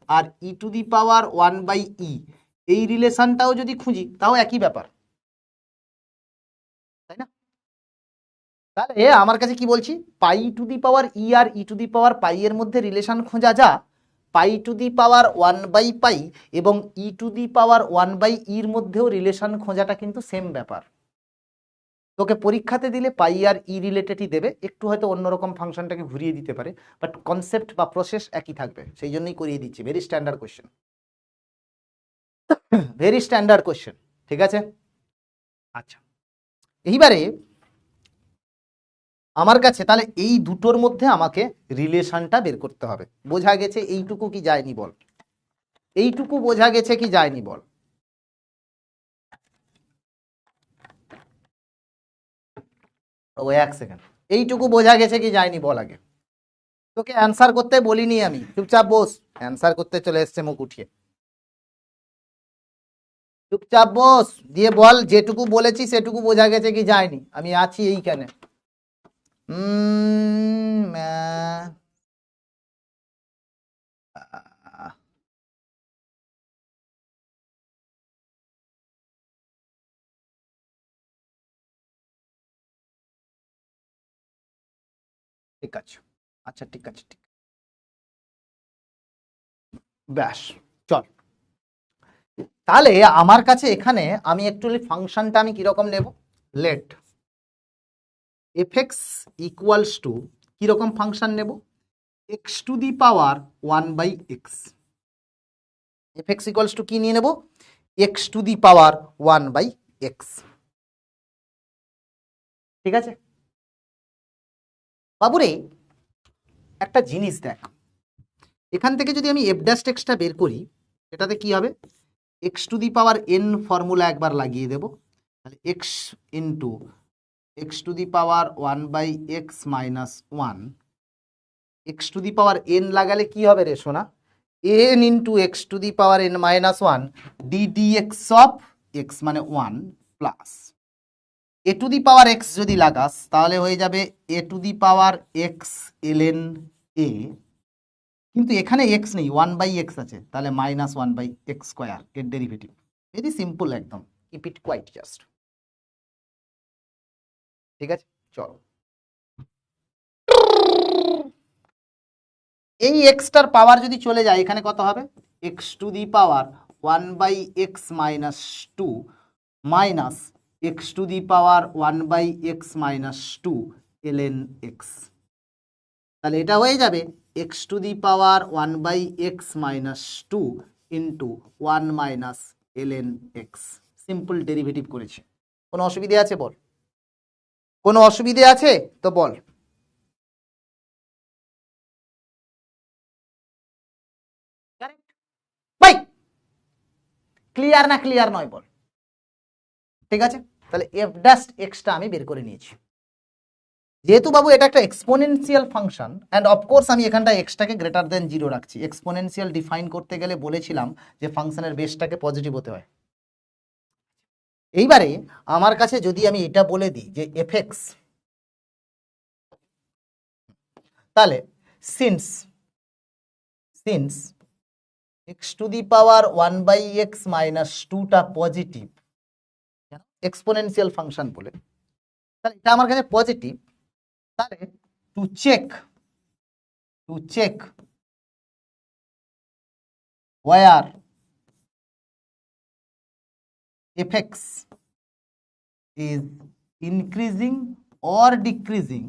R E to the পাওয়ার 1/ই, এই রিলেশনটাও যদি খুঁজি তাও একই ব্যাপার, তাই না? তাহলে আমার কাছে কি বলছি, পাই to the power E R E to the power পাই এর মধ্যে রিলেশন খোঁজা যা, পাই টু দি পাওয়ার 1/পাই এবং ই টু দি পাওয়ার 1/ইর মধ্যেও রিলেশন খোঁজাটা কিন্তু সেম ব্যাপার। তোকে পরীক্ষাতে দিলে পাই আর ই রিলেটেডই দেবে, একটু হয়তো অন্যরকম ফাংশনটাকে ঘুরিয়ে দিতে পারে, বাট কনসেপ্ট বা প্রসেস একই থাকবে, সেই জন্যই করিয়ে দিচ্ছি। Very standard question, very standard question, ঠিক আছে? আচ্ছা, এইবারে আমার কাছে তাহলে এই দুটোর মধ্যে আমাকে রিলেশনটা বের করতে হবে। বোঝা গেছে এইটুকু কি যায়নি বল? এইটুকু বোঝা গেছে কি যায়নি বল? ও এক সেকেন্ড, এইটুকু বোঝা গেছে কি যায়নি বল আগে। তোকে অ্যান্সার করতে বলিনি আমি, চুপচাপ বস। অ্যান্সার করতে চলে এসছে মুখ উঠিয়ে, চুপচাপ বস, দিয়ে বল যেটুকু বলেছি সেটুকু বোঝা গেছে কি যায়নি। আমি আছি এইখানে। ঠিক আছে, আচ্ছা ঠিক আছে, ঠিক, ব্যাস, চল। তাহলে আমার কাছে এখানে আমি অ্যাকচুয়ালি ফাংশনটা আমি কিরকম নেব, let f x equals to কিরকম ফাংশন নেব, x to the power 1/x। F x equals to কি নিয়ে নেব, x to the power 1/x। ঠিক আছে বাবুরে, একটা জিনিস দেখ, এখান থেকে যদি আমি এফ ড্যাশ এক্সটা বের করি, এটাতে কি হবে, X to the power N formula একবার লাগিয়ে দেব, তাহলে X into X to the power 1/x minus 1, X to the power N লাগালে কি হবে রে সোনা, N into X to the power N minus 1 D D X of X মানে 1 plus A to the power X যদি লাগাস তাহলে হয়ে যাবে A to the power X L N A, কিন্তু এখানে এক্স নেই, 1/x আছে, তাহলে মাইনাস 1/x স্কোয়ার এর ডেরিভেটিভ। ভেরি সিম্পল একদম, কিপ ইট কোয়াইট জাস্ট। ঠিক আছে চলো, এই এক্সটার পাওয়ার যদি চলে যায় এখানে কত হবে, X to the power 1/x minus 2 minus x to the power 1/x minus 2 ln x। তাহলে এটা হয়ে যাবে x to the power 1/x minus 2 into 1 minus ln x। Simple derivative করেছে, কোনো অসুবিধে আছে বল, কোনো অসুবিধে আছে তো বল। ভাই ক্লিয়ার না ক্লিয়ার নয় বল। ঠিক আছে, তাহলে এফ ড্যাশ এক্সটা আমি বের করে নিয়েছি। যেহেতু বাবু এটা একটা এক্সপোনেনশিয়াল ফাংশন অ্যান্ড অফকোর্স আমি এখানটা এক্সটাকে গ্রেটার দেন 0 রাখছি। এক্সপোনেনশিয়াল ডিফাইন করতে গেলে বলেছিলাম যে ফাংশনের বেসটাকে পজিটিভ হতে হয়। এইবারে আমার কাছে যদি আমি এটা বলে দিই যে এফ এক্স, তাহলে since x to the power 1/x minus 2টা পজিটিভ, এক্সপোনেনশিয়াল ফাংশন বলে, তাহলে এটা আমার কাছে পজিটিভ, তাহলে to check where fx is increasing or decreasing,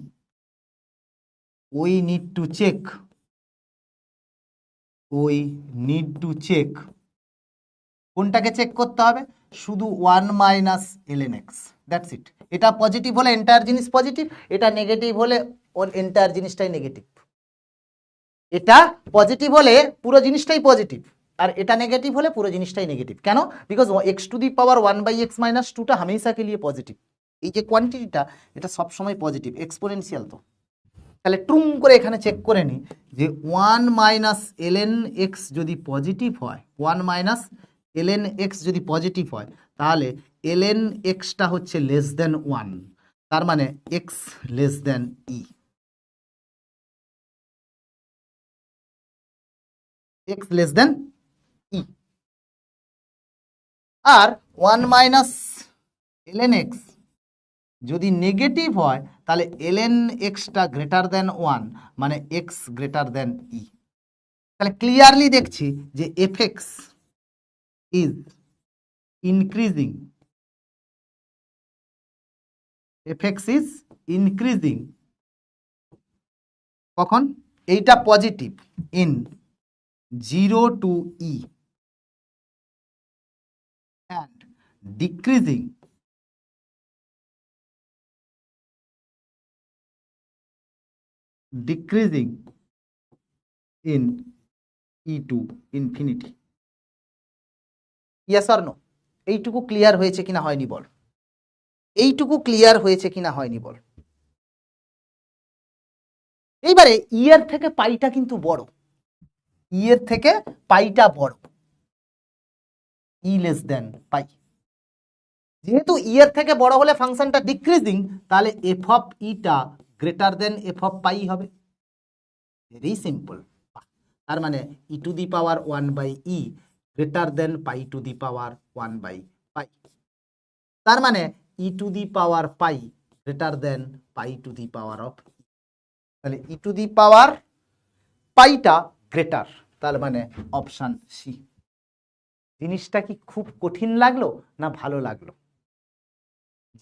we need to check কোনটাকে চেক করতে হবে, শুধু 1 minus ln x, that's it. এটা পজিটিভ হলে এন্টায়ার জিনিস পজিটিভ, এটা নেগেটিভ হলে ওর এন্টায়ার জিনিসটাই নেগেটিভ। এটা পজিটিভ হলে পুরো জিনিসটাই পজিটিভ, আর এটা নেগেটিভ হলে পুরো জিনিসটাই নেগেটিভ। কেন, because x to the power 1/x minus 2টা হামেশা কে লিয়ে পজিটিভ, এই যে কোয়ান্টিটিটা এটা সবসময় পজিটিভ, এক্সপোনেনশিয়াল তো। তাহলে টুম করে এখানে চেক করে নিই যে 1 মাইনাস ln x যদি পজিটিভ হয়, 1 মাইনাস ln x যদি পজিটিভ হয়, তাহলে ln xটা হচ্ছে লেস দেন 1, তার মানে x less than e, x less than e। আর 1 মাইনাস ln x যদি নেগেটিভ হয় তাহলে ln xটা গ্রেটার দেন 1, মানে x গ্রেটার দেন e। তাহলে ক্লিয়ারলি দেখছি যে fx ইজ ইনক্রিজিং, কখন, এইটা পজিটিভ, in 0 to e and decreasing in e to infinity। Yes or no, এইটুকু ক্লিয়ার হয়েছে কিনা হয়নি বল, এইটুকু ক্লিয়ার হয়েছে কিনা হয়নি বল। এইবারে ইয়ের থেকে পাইটা কিন্তু বড়, ইয়ের থেকে পাইটা বড়, ই লেস দেন পাই। যেহেতু ইয়ের থেকে বড় হলে ফাংশনটা ডিক্রিজিং, তাহলে এফ অফ ইটা greater than F of pi হবে। Very simple. তার মানে E to the power 1/e greater than pi to the power 1/পাই। তার মানে E to the power pi greater than pi to the power of. তাহলে E to the power পাইটা greater, তার মানে option C. জিনিসটা কি খুব কঠিন লাগলো না ভালো লাগলো?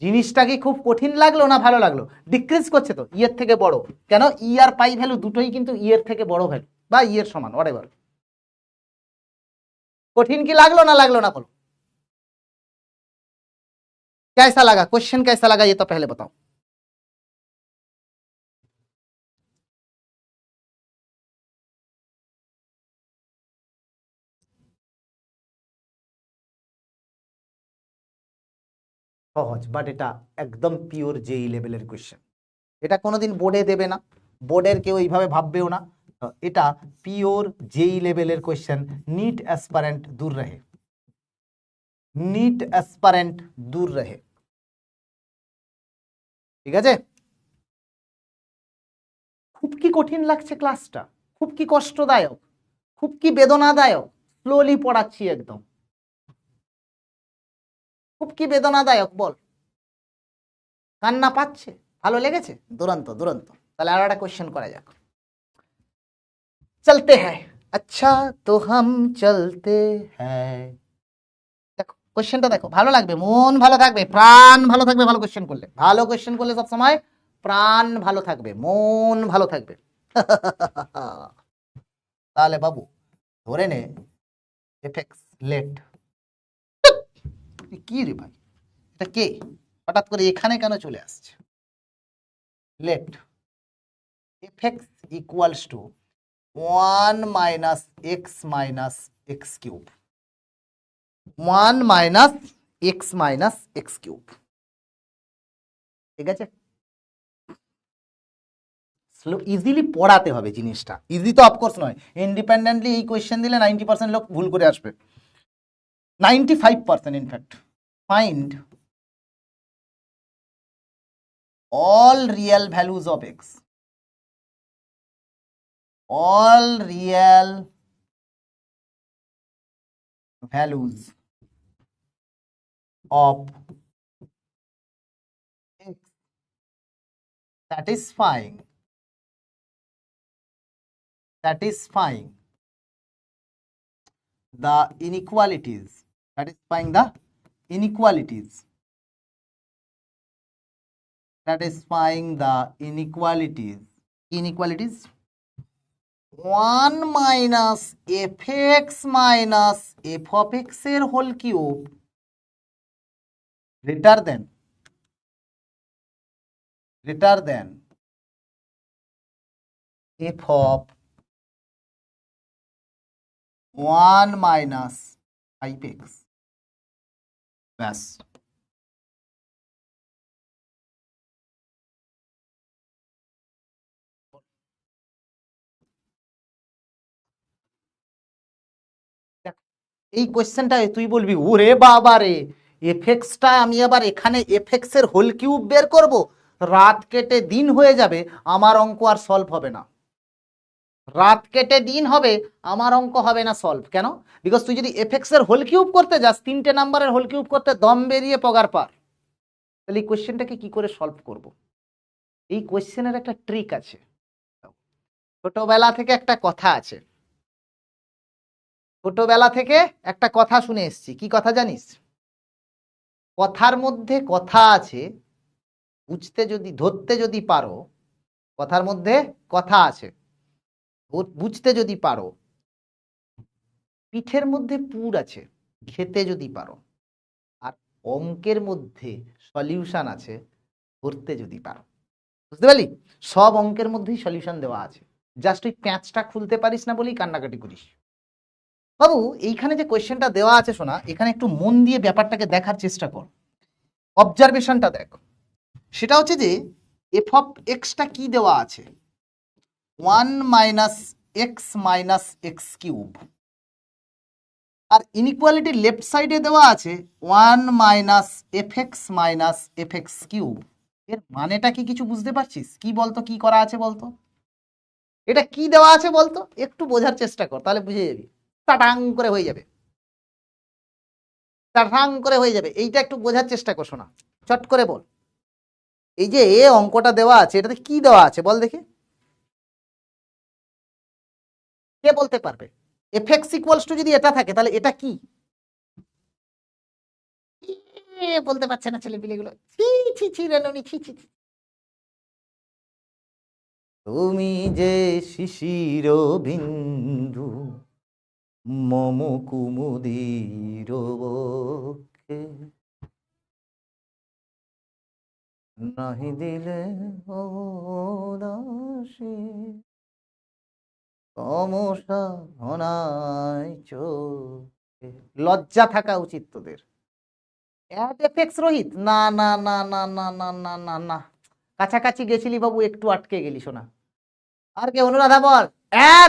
জিনিসটা কি খুব কঠিন লাগলো না ভালো লাগলো? ডিক্রিজ করছে তো, ই এর থেকে বড়, কেন ই আর পাই ভ্যালু দুটোই কিন্তু ই এর থেকে বড় ভ্যালু বা ই এর সমান, হোয়াটএভার। कठिन की लागलो ना बोलो, कैसा लगा क्वेश्चन, कैसा लगा ये तो पहले बताओ। সহজ, বাট এটা একদম পিওর জেই লেভেলের কোশ্চেন। এটা কোনোদিন বোর্ডে দেবে না, বোর্ডের কেউ এইভাবে ভাববেও না। এটা পিওর জেই লেভেলের কোশ্চেন। नीट एस्पायरेंट दूर रहे, नीट एस्पायरेंट दूर रहे, ঠিক আছে। খুব কি কঠিন লাগছে ক্লাসটা, খুব কি কষ্টদায়ক, খুব কি বেদনাদায়ক? স্লোলি পড়াচ্ছি একদম, খুব কি বেদনাদায়ক বল? কান্না পাচ্ছে? ভালো লেগেছে? দুরন্ত দুরন্ত। তাহলে আর একটা কোশ্চেন করা যাক, চলতে হ্যায় আচ্ছা তো হাম চলতে হ্যায়। দেখো কোশ্চেনটা দেখো, ভালো লাগবে, মন ভালো থাকবে, প্রাণ ভালো থাকবে। ভালো কোশ্চেন করলে, ভালো কোশ্চেন করলে সব সময় প্রাণ ভালো থাকবে, মন ভালো থাকবে। তাহলে বাবু ধরে নে এফএক্স লেট। কি রে ভাই, এটা কে হঠাৎ করে এখানে কেন চলে আসছে? Let f x equals to 1 minus x minus x cube, 1 minus x minus x cube, ঠিক আছে। ইজিলি পড়াতে হবে জিনিসটা, ইজি তো অফকোর্স নয়। ইন্ডিপেন্ডেন্টলি এই কোয়েশ্চেন দিলে 90% লোক ভুল করে আসবে, 95% in fact. Find all real values of x, all real values of x satisfying the inequalities, satisfying the inequalities, satisfying the inequalities 1 minus fx minus f of x এর whole cube greater than f of 1 minus 5x, ব্যাস। এই কোশ্চেনটা তুই বলবি ওরে বাবা রে, এফএক্সটা আমি আবার এখানে এফএক্স এর হোল কিউব বের করব, রাত কেটে দিন হয়ে যাবে, আমার অঙ্ক আর সলভ হবে না। রাত কেটে দিন হবে, আমার অঙ্ক হবে না সলভ। কেন? বিকজ তুই যদি এফএক্স এর হোল কিউব করতে যাস, 3টে নাম্বারের হোল কিউব করতে দম বেরিয়ে পগার পার। তাহলে এই কোশ্চেনটাকে কি করে সলভ করব? এই কোশ্চেনের একটা ট্রিক আছে, ছোটবেলা থেকে একটা কথা আছে, ছোটবেলা থেকে একটা কথা শুনে এসছি। কি কথা জানিস? কথার মধ্যে কথা আছে, বুঝতে যদি ধরতে যদি পারো, কথার মধ্যে কথা আছে বুঝতে যদি পারো, পিঠের মধ্যে পুর আছে খেতে যদি পারো, আর অঙ্কের মধ্যে সলিউশন আছে ধরতে যদি পারো। বুঝতে পারলি? সব অঙ্কের মধ্যেই সলিউশন দেওয়া আছে, জাস্ট ওই প্যাঁচটা খুলতে পারিস না বলেই কান্নাকাটি করিস। বাবু এইখানে যে কোয়েশ্চেনটা দেওয়া আছে শোনা, এখানে একটু মন দিয়ে ব্যাপারটাকে দেখার চেষ্টা কর, অবজারভেশনটা দেখ। সেটা হচ্ছে যে এফ অফ এক্সটা কি দেওয়া আছে, 1 minus x minus x cube, আর ইনইকুয়ালিটি লেফট সাইডে দেওয়া আছে 1 minus F X minus F X cube. এর মানেটা কি কিছু বুঝতে পারছিস? কি বলতো, কি করা আছে বলতো, এটা কি দেওয়া আছে বলতো, একটু বোঝার চেষ্টা কর, তাহলে বুঝে যাবি। টাটাং করে হয়ে যাবে, টাটাং করে হয়ে যাবে। এইটা একটু বোঝার চেষ্টা কর শোনা, চট করে বল। এই যে এ অঙ্কটা দেওয়া আছে, এটাতে কি দেওয়া আছে বল দেখি। কে বলতে পারবে? এফ এক্স ইকুয়ালস টু যদি এটা থাকে তাহলে এটা কি? বলতে পারছে না ছেলে পিলেগুলো। ছি ছি ছি রেনুনি, ছি ছি ছি। তুমি যে শিশির বিন্দু মম কুমুদির বক্ষে, নাহি দিলে দাসী তমসা ঘনায় চোখে। লজ্জা থাকা উচিত তোদের। অ্যাড এফেক্টস রোহিত, না না না না না না না না না, কাছাকাছি গেছিলি বাবু, একটু আটকে গেলি শোনা। আর কে? অনুরাধা বল।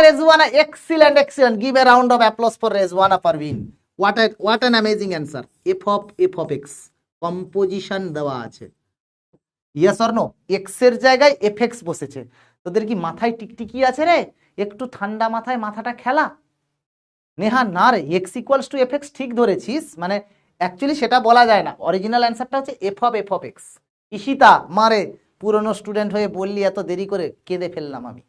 Rezwana, excellent excellent, give a round of applause for Rezwana Parvin. What an amazing answer. F of X composition দেওয়া আছে, ইয়েস অর নো? এক্স এর জায়গায় এফ এক্স বসেছে। তোদের কি মাথায় টিকটিকি আছে রে? একটু ঠান্ডা মাথায় মাথাটা খেলা। নেহা না রে, x equals two F x ঠিক ধরেছিস, মানে অ্যাকচুয়ালি সেটা বলা যায় না, অরিজিনাল অ্যান্সারটা হচ্ছে এফ অফ এক্স। ঈশিতা মারে, পুরনো স্টুডেন্ট হয়ে বললি এত দেরি করে, কেঁদে ফেললাম আমি।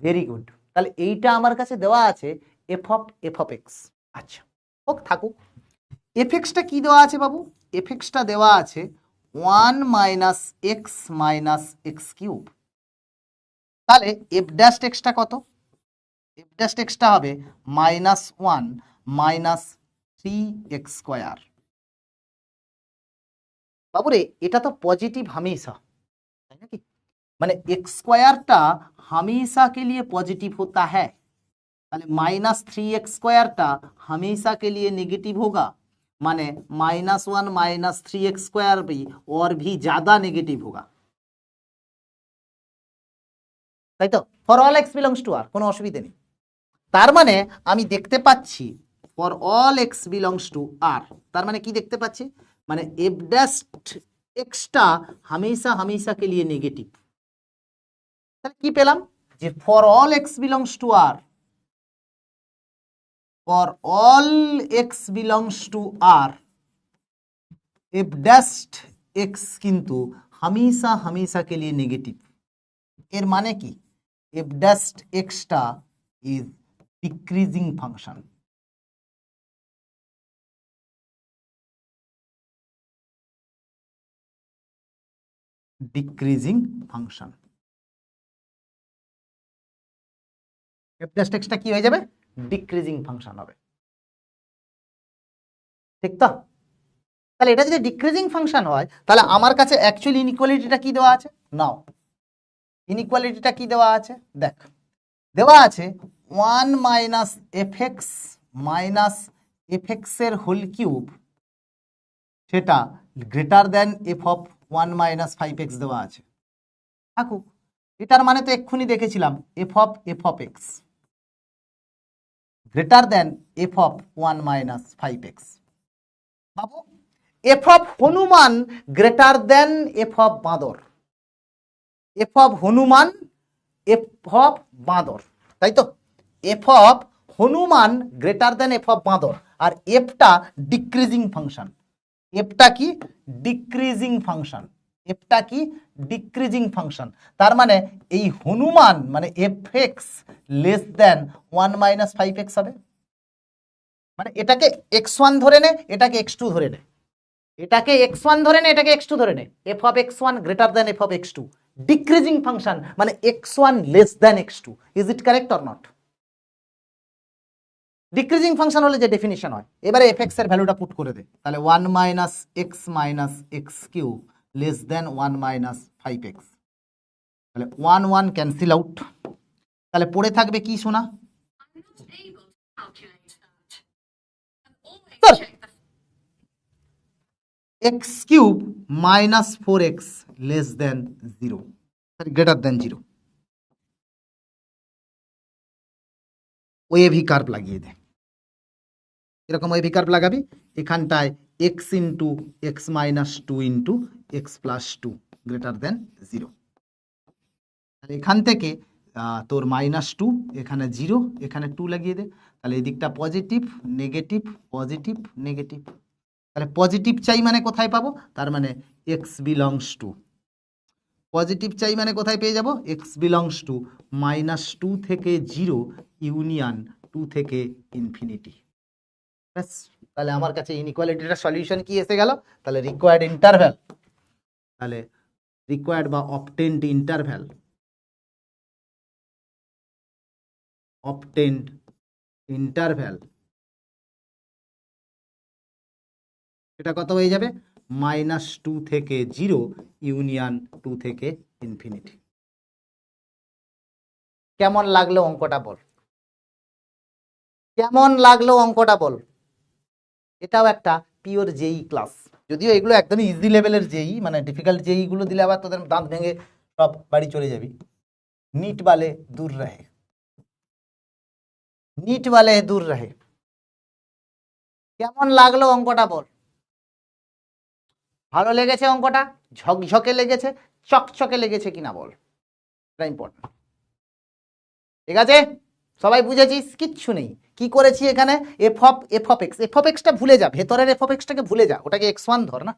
ভেরি গুড, তাহলে এইটা আমার কাছে দেওয়া আছে এফ অফ এক্স। আচ্ছা হোক, থাকুক। এফ এক্সটা কি দেওয়া আছে বাবু? এফ এক্সটা দেওয়া আছে 1 minus x minus x cube. তাহলে এফ ড্যাশ এক্সটা কত? এফ ড্যাশ এক্সটা হবে -1 মাইনাস 3x স্কোয়ার। বাবুরে এটা তো পজিটিভ হামেশা, তাই নাকি? মানে एक्स स्क्वायरটা हमेशा के लिए पॉजिटिव होता है, তাহলে -3x स्क्वायरটা हमेशा के लिए नेगेटिव होगा, माने -1 माइनस 3x स्क्वायर भी और भी ज्यादा नेगेटिव होगा, তাই তো? For all x belongs to R, কোনো অসুবিধা নেই। তার মানে আমি দেখতে পাচ্ছি for all x belongs to R, তার মানে কি দেখতে পাচ্ছি? মানে এফ ড্যাশ এক্সটা हमेशा हमेशा के लिए नेगेटिव। তাহলে কি পেলাম? যে for all x belongs to R, for all x belongs to R f dash x কিন্তু हमेशा हमेशा के लिए नेगेटिव। এর মানে কি? এফ ড্যাশ এক্সটা is decreasing function. Decreasing function. F dash এক্সটা কি হয়ে যাবে? ডিক্রিজিং ফাংশন হবে, ঠিক তো? তাহলে এটা যদি ডিক্রিজিং ফাংশন হয়, তাহলে আমার কাছে অ্যাকচুয়ালি ইনইকুয়ালিটিটা কি দেওয়া আছে? নাও ইনইকুয়ালিটিটা কি দেওয়া আছে দেখ, দেওয়া আছে 1 minus F X minus F x এর হোল কিউব, সেটা greater than F of 1 minus 5x দেওয়া আছে। থাকুক, এটার মানে তো এক্ষুনি দেখেছিলাম F of X greater than F of 1 minus 5x। বাবু এফ অফ হনুমান গ্রেটার দেন এফ অফ বাঁদর, এফ অফ হনুমান এফ অফ বাঁদর, তাই তো? এফ অফ হনুমান গ্রেটার দেন এফ অফ বাঁদর, আর এফটা ডিক্রিজিং ফাংশন। এফটা কি? Decreasing function. এফটা কি? Decreasing function. তার মানে এই হনুমান মানে F X less than 1 minus 5x হবে। মানে এটাকে x1 ধরে নে, এটাকে x2 ধরে নে, এটাকে x1 ধরে নে, এটাকে x2 ধরে নে। F of x1 greater than F of x2, decreasing function মানে x1 less than x2। Is it correct or not? Decreasing function হলে যে ডেফিনিশন হয়, এবারে এফ এক্স এর ভ্যালুটা পুট করে দে, তাহলে 1 minus x cube less than 1 minus 5x, তাহলে 1 1 ক্যান্সেল আউট, তাহলে পড়ে থাকবে কি শোনা? X cube minus 4x less than 0, greater than 0। Wavy curve লাগিয়ে দে, এরকম ওয়েভি কার্ভ লাগাবি, এখানটায় x into x minus 2 into x plus 2 greater than 0। এখান থেকে তোর -2, এখানে 0, এখানে 2 লাগিয়ে দে, তাহলে এই দিকটা পজিটিভ নেগেটিভ পজিটিভ নেগেটিভ। তাহলে পজিটিভ চাই মানে কোথায় পাবো? তার মানে এক্স বিলংস টু পজিটিভ চাই মানে কোথায় পেয়ে যাব, এক্স বিলংস টু -2 থেকে 0 ইউনিয়ন 2 থেকে ইনফিনিটি। ব্যাস, তাহলে আমার কাছে ইনইকুয়ালিটিটার সলিউশন কি এসে গেল, তাহলে রিকোয়ার্ড ইন্টারভ্যাল, তাহলে রিকোয়ার্ড বা অবটেন্ড ইন্টারভ্যাল, অবটেন্ড ইন্টারভ্যাল এটা কত হয়ে যাবে, -2 থেকে 0 ইউনিয়ন 2 থেকে ইনফিনিটি। কেমন লাগলো অঙ্কটা বল, কেমন লাগলো অঙ্কটা বল। এটাও একটা পিওর জেই ক্লাস, যদিও এগুলো একদমই ইজি লেভেলের জেই, মানে ডিফিকাল্ট জেই গুলো দিলে আবার তোদের দাঁত ভেঙে সব বাড়ি চলে যাবি। नीट वाले दूर रहे, नीट वाले दूर रहे। কেমন লাগলো অঙ্কটা বল, ভালো লেগেছে অঙ্কটা, ঝকঝকে লেগেছে, চকচকে লেগেছে কিনা বল, এটা ইম্পর্টেন্ট। ঠিক আছে, সবাই বুঝেছিস, কিচ্ছু নেই। কি করেছি এখানে, এফ অফ এক্সটা ভুলে যা, ভেতরের এফ অফ এক্সটাকে ভুলে যা, ওটাকে x1 ধর না।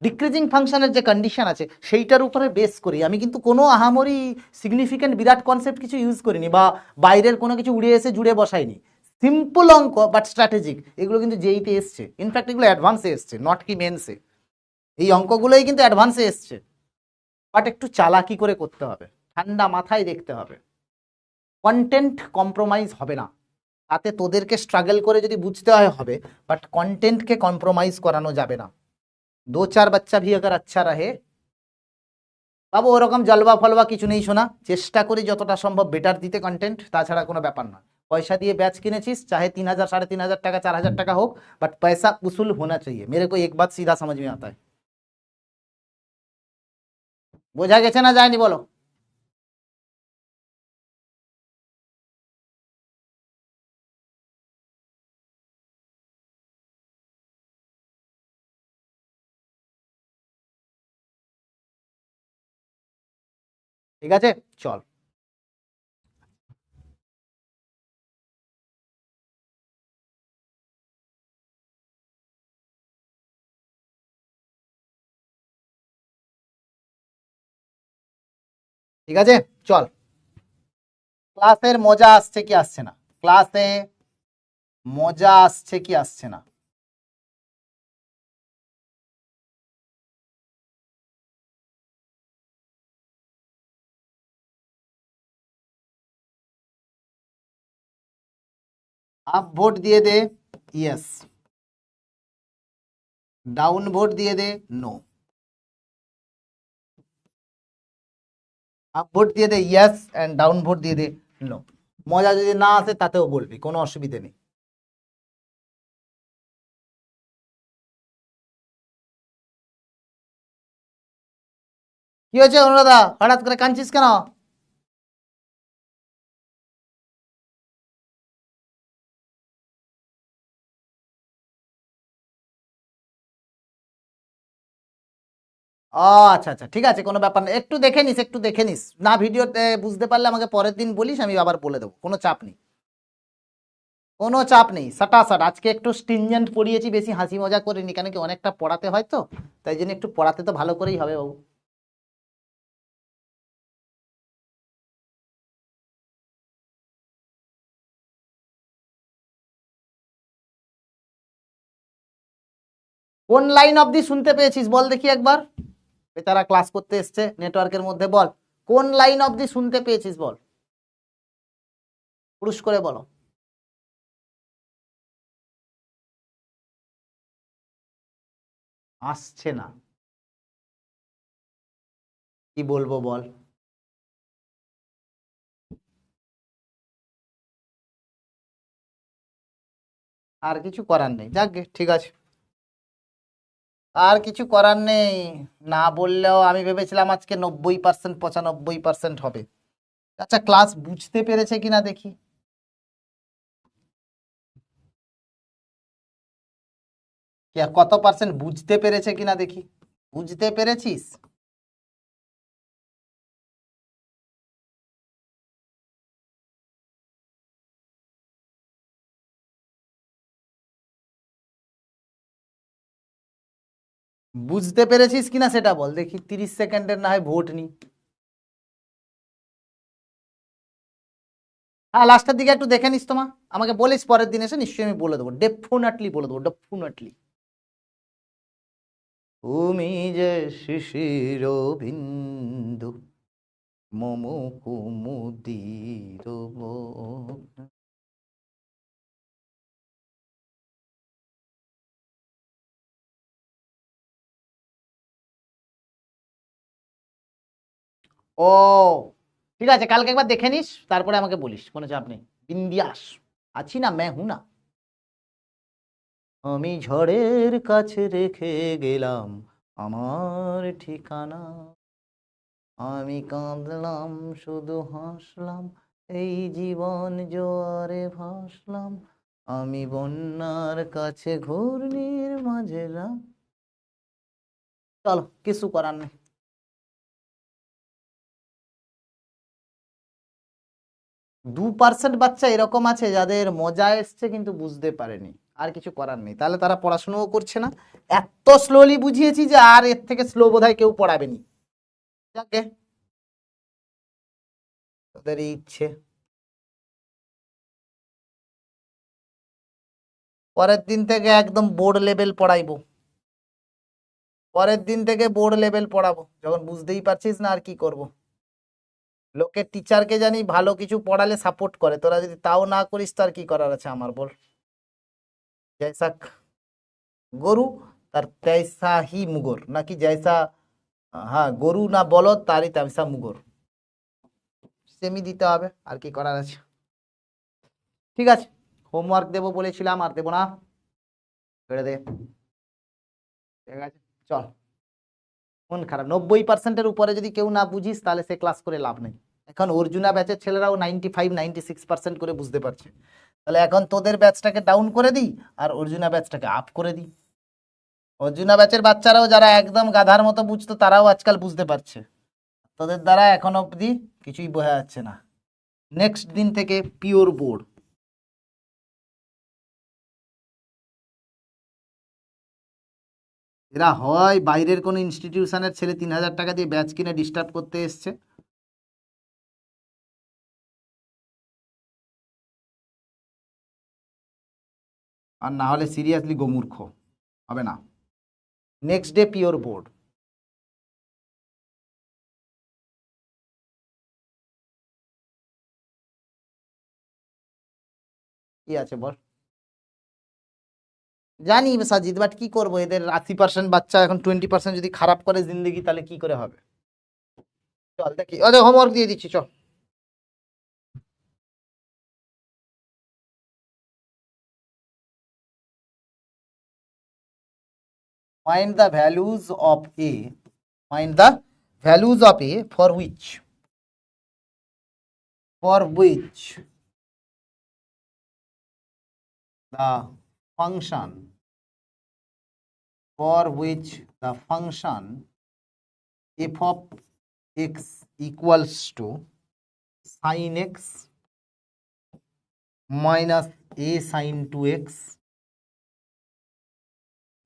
ডিক্রিজিং ফাংশনের যে কন্ডিশন আছে সেইটার উপরে বেস করি আমি, কিন্তু কোনো আহামরি সিগনিফিক্যান্ট বিরাট কনসেপ্ট কিছু ইউজ করিনি, বা বাইরের কোনো কিছু উড়ে এসে জুড়ে বসাইনি। সিম্পল অঙ্ক বাট স্ট্র্যাটেজিক, এগুলো কিন্তু জেইতে এসছে, ইনফ্যাক্ট এগুলো অ্যাডভান্সে এসছে, নট কি মেন্সে। এই অঙ্কগুলোই কিন্তু অ্যাডভান্সে এসছে, বাট একটু চালাকি করে করতে হবে, ঠান্ডা মাথায় দেখতে হবে। কন্টেন্ট কম্প্রোমাইজ হবে না, তাতে তোদেরকে স্ট্রাগল করে যদি বুঝতে হয় হবে, বাট কন্টেন্টকে কম্প্রোমাইজ করানো যাবে না। 2-4 বাচ্চা ভি अगर अच्छा रहे বাবু, ওরকম জলবা ফলবা কিছু নেই শোনা, চেষ্টা করি যতটা সম্ভব বেটার দিতে কন্টেন্ট, তাছাড়া কোনো ব্যাপার না। পয়সা দিয়ে ব্যাচ কিনেছিস, চাहे 3000 3,500 টাকা 4,000 টাকা হোক, बट पैसा उसूल होना चाहिए। मेरे को एक बात सीधा समझ में आता है, বোঝা গেছে না যায়নি বলো। ঠিক আছে, চল। ঠিক আছে, চল। ক্লাসের মজা আসছে কি আসছে না, ক্লাসে মজা আসছে কি আসছে না। আপ ভোট দিয়ে দে ইয়েস, ডাউন ভোট দিয়ে দে নো। আপ ভোট দিয়ে দে ইয়েস এন্ড ডাউন ভোট দিয়ে দে নো। মজা যদি না আসে তাতেও বলবি, কোনো অসুবিধে নেই। কি হয়েছে অনুরাধা, হঠাৎ করে কাঁদছিস কেন? ও আচ্ছা আচ্ছা, ঠিক আছে, কোনো ব্যাপার না, একটু দেখে নিস, একটু দেখে নিস, না ভিডিওতে বুঝতে পারলে আমাকে পরের দিন বলিস, আমি আবার বলে দেবো, কোনো চাপ নেই, কোনো চাপ নেই। সাটাসাট আজকে একটু স্টিনজেন্ট পড়িয়েছি, বেশি হাসি মজা করিনি, কেন কি অনেকটা পড়াতে হয় তো, তাই জন্য একটু পড়াতে তো ভালো করেই হবে বাবু। কোন লাইন অবধি শুনতে পেয়েছিস বল দেখি একবার, বেচারা ক্লাস করতে এসছে নেটওয়ার্কের মধ্যে, বল কোন লাইন অবধি শুনতে পেয়েছিস বল, পুরুষ করে বলো। আসছে না, কি বলবো বল। আর কিছু করার নেই, যাকগে, ঠিক আছে, আর কিছু করার নেই। না বললেও আমি ভেবেছিলাম আজকে 90% 95% হবে। আচ্ছা, ক্লাস বুঝতে পেরেছে কিনা দেখি, কত পার্সেন্ট বুঝতে পেরেছে কিনা দেখি, বুঝতে পেরেছিস? বুঝতে পেরেছিস কিনা সেটা বল দেখি, 30 সেকেন্ডের না হয় ভোট নি। হ্যাঁ লাস্টের দিকে একটু দেখে নিস তোমা, আমাকে বলিস পরের দিন এসে, নিশ্চয়ই আমি বলে দেবো, ডেফিনেটলি বলে দেবো, ডেফিনেটলি। তুমি যে শিশির বিন্দু মম কুমুদির বন। ও ঠিক আছে, কালকে একবার দেখে নিস, তারপরে আমাকে বলিস, কোনো চাপ নেই। বিন্দিয়াস আছি না, মে হুঁ না। আমি ঝড়ের কাছে রেখে গেলাম আমার ঠিকানা, আমি কাঁদলাম শুধু হাসলাম, এই জীবন জোয়ারে ভাসলাম, আমি বন্যার কাছে ঘূর্ণির মাঝেরা। চলো কিছু করার নেই। 2% বাচ্চা এরকম আছে যাদের মজা এসছে কিন্তু বুঝতে পারেনি, আর কিছু করার নেই, তাহলে তারা পড়াশুনোও করছে না। এত স্লোলি বুঝিয়েছি যে আর এর থেকে স্লো বোধহয় কেউ পড়াবেনি। যাকে তোদের এই ইচ্ছে। পরের দিন থেকে একদম বোর্ড লেভেল পড়াইবো, পরের দিন থেকে বোর্ড লেভেল পড়াবো, যখন বুঝতেই পারছিস না আর কি করব। লোকের টিচারকে জানি ভালো কিছু পড়ালে সাপোর্ট করে, তোরা যদি তাও না করিস তার কি করার আছে আমার বল। জয়সা গরু তার তেইসা হি মুগর, নাকি জয়সা, হ্যাঁ গরু না বলদ তারই তেমসা মুগর, সেমি দিতে হবে, আর কি করার আছে। ঠিক আছে, হোমওয়ার্ক দেবো বলেছিলাম, আর দেবো না, ছেড়ে দে। ঠিক আছে চল। মন খারাপ, 90%-এর উপরে যদি কেউ না বুঝিস তাহলে সে ক্লাস করে লাভ নেই। এখন অর্জুনা ব্যাচের ছেলেরাও 95-96% করে বুঝতে পারছে, তাহলে এখন তোদের ব্যাচটাকে ডাউন করে দিই আর অর্জুনা ব্যাচটাকে আপ করে দিই। অর্জুনা ব্যাচের বাচ্চারাও যারা একদম গাধার মতো বুঝতো তারাও আজকাল বুঝতে পারছে, তোদের দ্বারা এখন অবধি কিছুই বোঝা যাচ্ছে না। নেক্সট দিন থেকে পিওর বোর্ড। এরা হয় বাইরের কোনো ইনস্টিটিউশনের ছেলে 3,000 টাকা দিয়ে ব্যাচ কিনে ডিস্টার্ব করতে এসছে, আর না হলে সিরিয়াসলি গোমূর্খ, হবে না। Next day pure board. কি আছে বল। জানি সাজিদ, বাট কি করবো, এদের 80% বাচ্চা এখন 20% যদি খারাপ করে জিন্দগি তাহলে কি করে হবে। চল দেখি, আরে হোমওয়ার্ক দিয়ে দিচ্ছি চল। Find the values of A, find the values of A for which the function for which the function f of x equals to sin x minus a sin 2x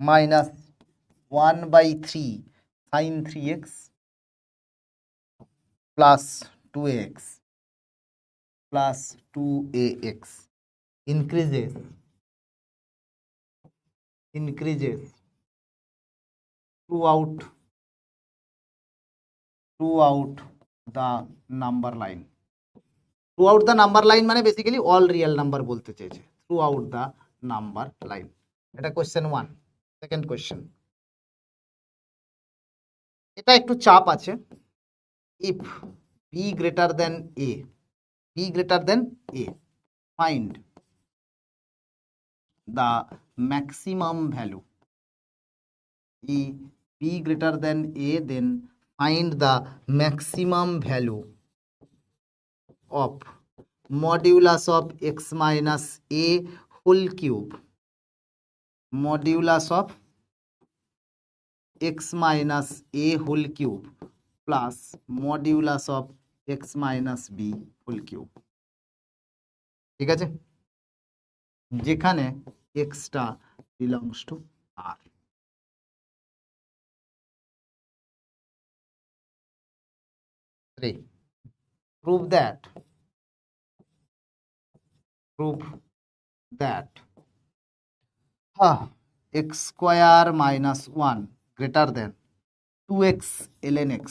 minus 1 by 3 sin 3x plus 2x plus 2ax increases throughout the number line. Throughout the number line মানে basically all real number বলতে চেয়েছে, throughout the number line. এটা question 1। Second question, এটা একটু চাপ আছে। If b greater than a, b greater than a, find the maximum value. If b greater than a, then find the maximum value of modulus of x minus a whole cube, modulus of x minus a whole cube plus modulus of x minus b whole cube। ঠিক আছে, যেখানে x টা belongs to r। 3. Prove that x square minus 1 greater than 2x ln x,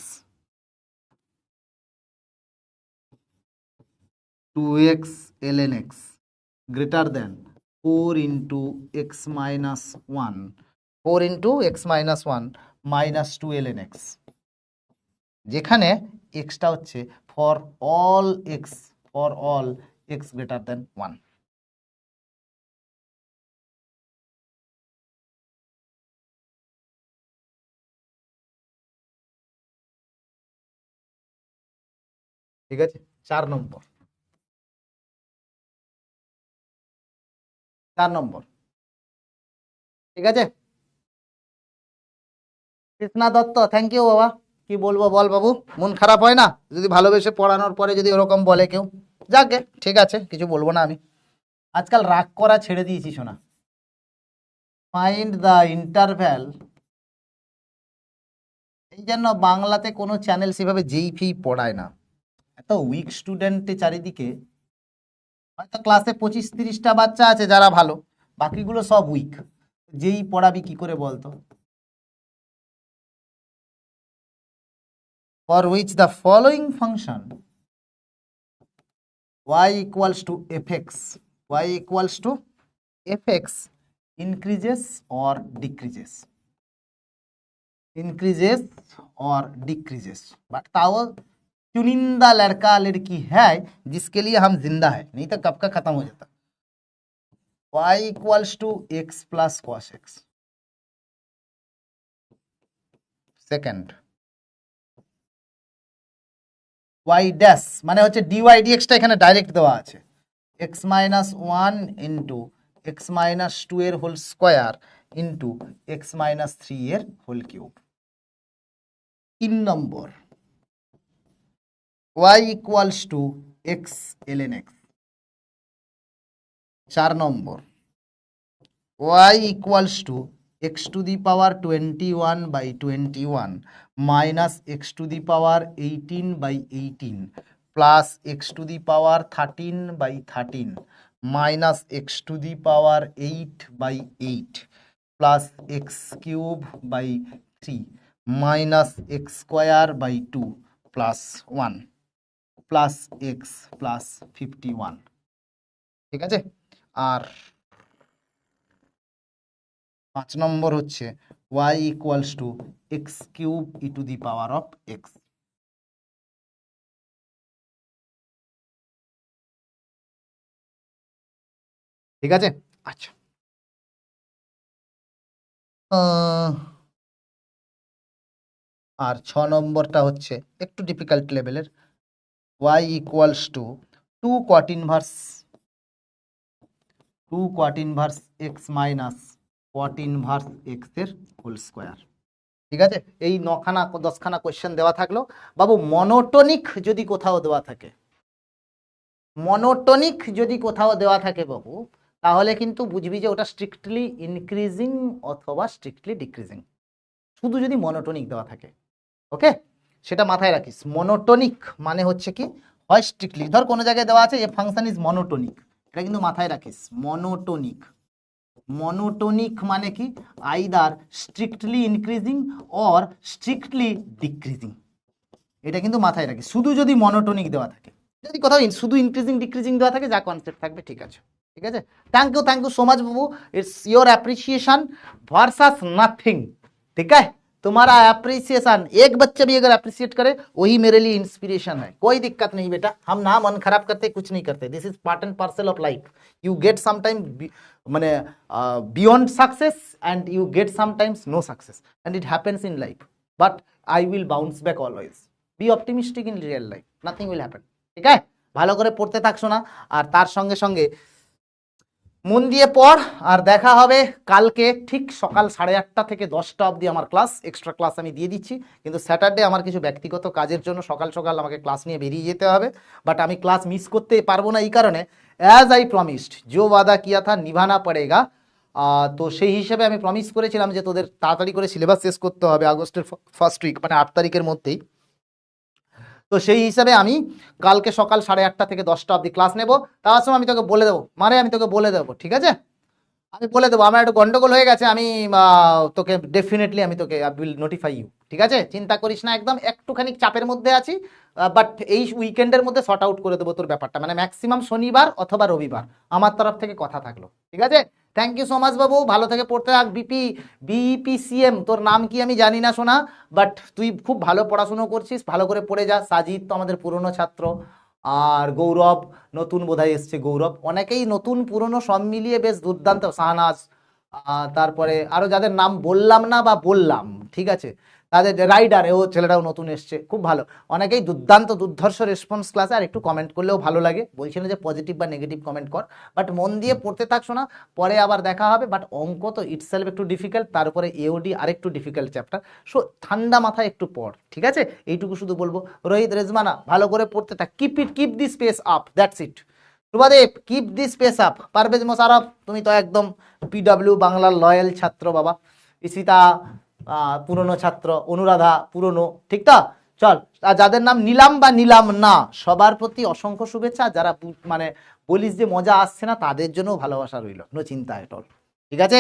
2x ln x greater than 4 into x minus 1, 4 into x minus 1 minus 2 ln x, যেখানে x টা হচ্ছে for all x greater than 1. ঠিক আছে, 4 নম্বর, 4 নম্বর। ঠিক আছে, Krishna Dutta, thank you বাবা। কি বলবো বল বাবু, মন খারাপ হয় না যদি ভালোবেসে পড়ানোর পরে যদি ওরকম বলে কেউ? যাকে, ঠিক আছে, কিছু বলবো না আমি। আজকাল রাগ করা ছেড়ে দিয়েছি শোনা। ফাইন্ড দ্য ইন্টারভ্যাল, এই জন্য বাংলাতে কোনো চ্যানেল সেভাবে যেই ফি পড়ায় না, এত উইক স্টুডেন্টে চারিদিকে। হয়তো ক্লাসে 25-30টা বাচ্চা আছে যারা ভালো, বাকিগুলো সব উইক। যেই পড়াবি কি করে বলতো? For which the following function y equals to fx, y equals to fx increases or decreases, increases or decreases, but ताओ चुनिंदा लड़का लड़की है जिसके लिए हम जिंदा है, नहीं तो कब का खत्म हो जाता। y equals to x plus cos x, second y dash মানে হচ্ছে dy dx টা এখানে ডাইরেক্ট দেওয়া আছে, x minus 1 into x minus 2 এর whole square into x minus 3 এর whole cube. 3 number y equals to x ln x। 4 number y equals to x to the power 21 by 21 minus x to the power 18 by 18 plus x to the power 13 by 13 minus x to the power 8 by 8 plus x cube by 3 minus x square by 2 plus 1 plus x plus 51। ঠিক আছে, আর 5 নম্বর হচ্ছে y equals to x cube e to the power of x। ঠিক আছে, আচ্ছা, আর 6 নম্বরটা হচ্ছে একটু difficult লেভেলের, y equals to 2 cot inverse x minus cot inverse x এর হোল স্কয়ার। ঠিক আছে, এই 9খানা 10খানা কোশ্চেন দেওয়া থাকলো বাবু। মনোটনিক যদি কোথাও দেওয়া থাকে, মনোটনিক যদি কোথাও দেওয়া থাকে বাবু, তাহলে কিন্তু বুঝবি যে ওটা স্ট্রিক্টলি ইনক্রিজিং অথবা স্ট্রিক্টলি ডিক্রিজিং, শুধু যদি মনোটনিক দেওয়া থাকে। ওকে, সেটা মাথায় রাখিস। মনোটনিক মানে হচ্ছে কি, হয় স্ট্রিক্টলি, ধর কোনো জায়গায় দেওয়া আছে এ ফাংশন ইজ মনোটনিক, এটা কিন্তু মাথায় রাখিস। মনোটনিক, মনোটনিক মানে কি, either strictly increasing or strictly decreasing, এটা কিন্তু মাথায় রাখিস। শুধু যদি মনোটনিক দেওয়া থাকে, যদি কোথাও শুধু ইনক্রিজিং ডিক্রিজিং দেওয়া থাকে, যা কনসেপ্ট থাকবে। ঠিক আছে, ঠিক আছে, থ্যাংক ইউ সো मच बाबू, it's your appreciation versus nothing. ठीक है, तुम्हारा अप्रिसिएशन, एक बच्चा भी अगर अप्रिशिएट करे वही मेरे लिए इंस्पिरेशन है। कोई दिक्कत नहीं बेटा, हम ना मन खराब करते, कुछ नहीं करते। This is part and parcel of life. You get sometime माने beyond success and you get sometimes no success and it happens in life, but I will bounce back always. Be optimistic in real life, nothing will happen. ঠিক আছে, ভালো করে পড়তে থাকছো না, আর তার সঙ্গে সঙ্গে মন দিয়ে পড়। আর দেখা হবে কালকে ঠিক সকাল 8:30 থেকে 10টা অবধি আমার ক্লাস, এক্সট্রা ক্লাস আমি দিয়ে দিচ্ছি। কিন্তু স্যাটারডে আমার কিছু ব্যক্তিগত কাজের জন্য সকাল সকাল আমাকে ক্লাস নিয়ে বেরিয়ে যেতে হবে, বাট আমি ক্লাস মিস করতে পারবো না। এই কারণে অ্যাজ আই প্রমিসড, जो वादा किया था निभाना पड़ेगा। তো সেই হিসেবে আমি প্রমিস করেছিলাম যে তোদের তাড়াতাড়ি করে সিলেবাস শেষ করতে হবে আগস্টের ফার্স্ট উইক, মানে 8 তারিখের মধ্যেই। তো সেই হিসাবে আমি কালকে সকাল 8:30 থেকে 10টা অবধি ক্লাস নেব। তার সময় আমি তোকে বলে দেবো, আমি তোকে বলে দেবো, ঠিক আছে? আমি বলে দেবো, আমার একটু গন্ডগোল হয়ে গেছে, আমি তোকে ডেফিনেটলি আমি তোকে উইল নোটিফাই ইউ, ঠিক আছে? চিন্তা করিস না, একদম একটুখানি চাপের মধ্যে আছি, বাট এই উইকেন্ডের মধ্যে শর্ট আউট করে দেবো তোর ব্যাপারটা, মানে ম্যাক্সিমাম শনিবার অথবা রবিবার আমার তরফ থেকে কথা থাকলো, ঠিক আছে? থ্যাংক ইউ সো মাচ বাবু, ভালো থেকে পড়তে থাক। বিপিসিএম তোর নাম কি আমি জানি না শোনা, বাট তুই খুব ভালো পড়াশুনো করছিস, ভালো করে পড়ে যা। সাজিদ তো আমাদের পুরনো ছাত্র, আর গৌরব নতুন বোধহয় এসছে, গৌরব, অনেকেই নতুন পুরনো সব মিলিয়ে বেশ দুর্দান্ত, শাহনাজ, তারপরে আরো যাদের নাম বললাম না বা বললাম, ঠিক আছে, তাদের রাইডার, ও ছেলেটাও নতুন এসছে, খুব ভালো, অনেকেই দুর্দান্ত দুর্ধর্ষ রেসপন্স ক্লাসে। আর একটু কমেন্ট করলেও ভালো লাগে, বলছি না যে পজিটিভ বা নেগেটিভ কমেন্ট কর, বাট মন দিয়ে পড়তে থাক, শোনা, পরে আবার দেখা হবে। বাট অঙ্ক তো ইটসেলফ একটু ডিফিকাল্ট, তারপরে এওডি আরেকটু ডিফিকাল্ট চ্যাপ্টার, সো ঠান্ডা মাথায় একটু পড়, ঠিক আছে? এইটুকু শুধু বলবো। রোহিত, রেজমানা, ভালো করে পড়তে থাক, keep the space up, that's it. Shubhadeb, keep the space up. Pervez Musharraf, তুমি তো একদম পিডব্লিউ বাংলার লয়াল ছাত্র বাবা। ইসিতা পুরনো ছাত্র, অনুরাধা পুরনো, ঠিক তো? চল, আর যাদের নাম নিলাম বা নিলাম না, সবার প্রতি অসংখ্য শুভেচ্ছা। যারা মানে বলিস যে মজা আসছে না, তাদের জন্য ভালোবাসা রইল, নো চিন্তা এট অল, ঠিক আছে?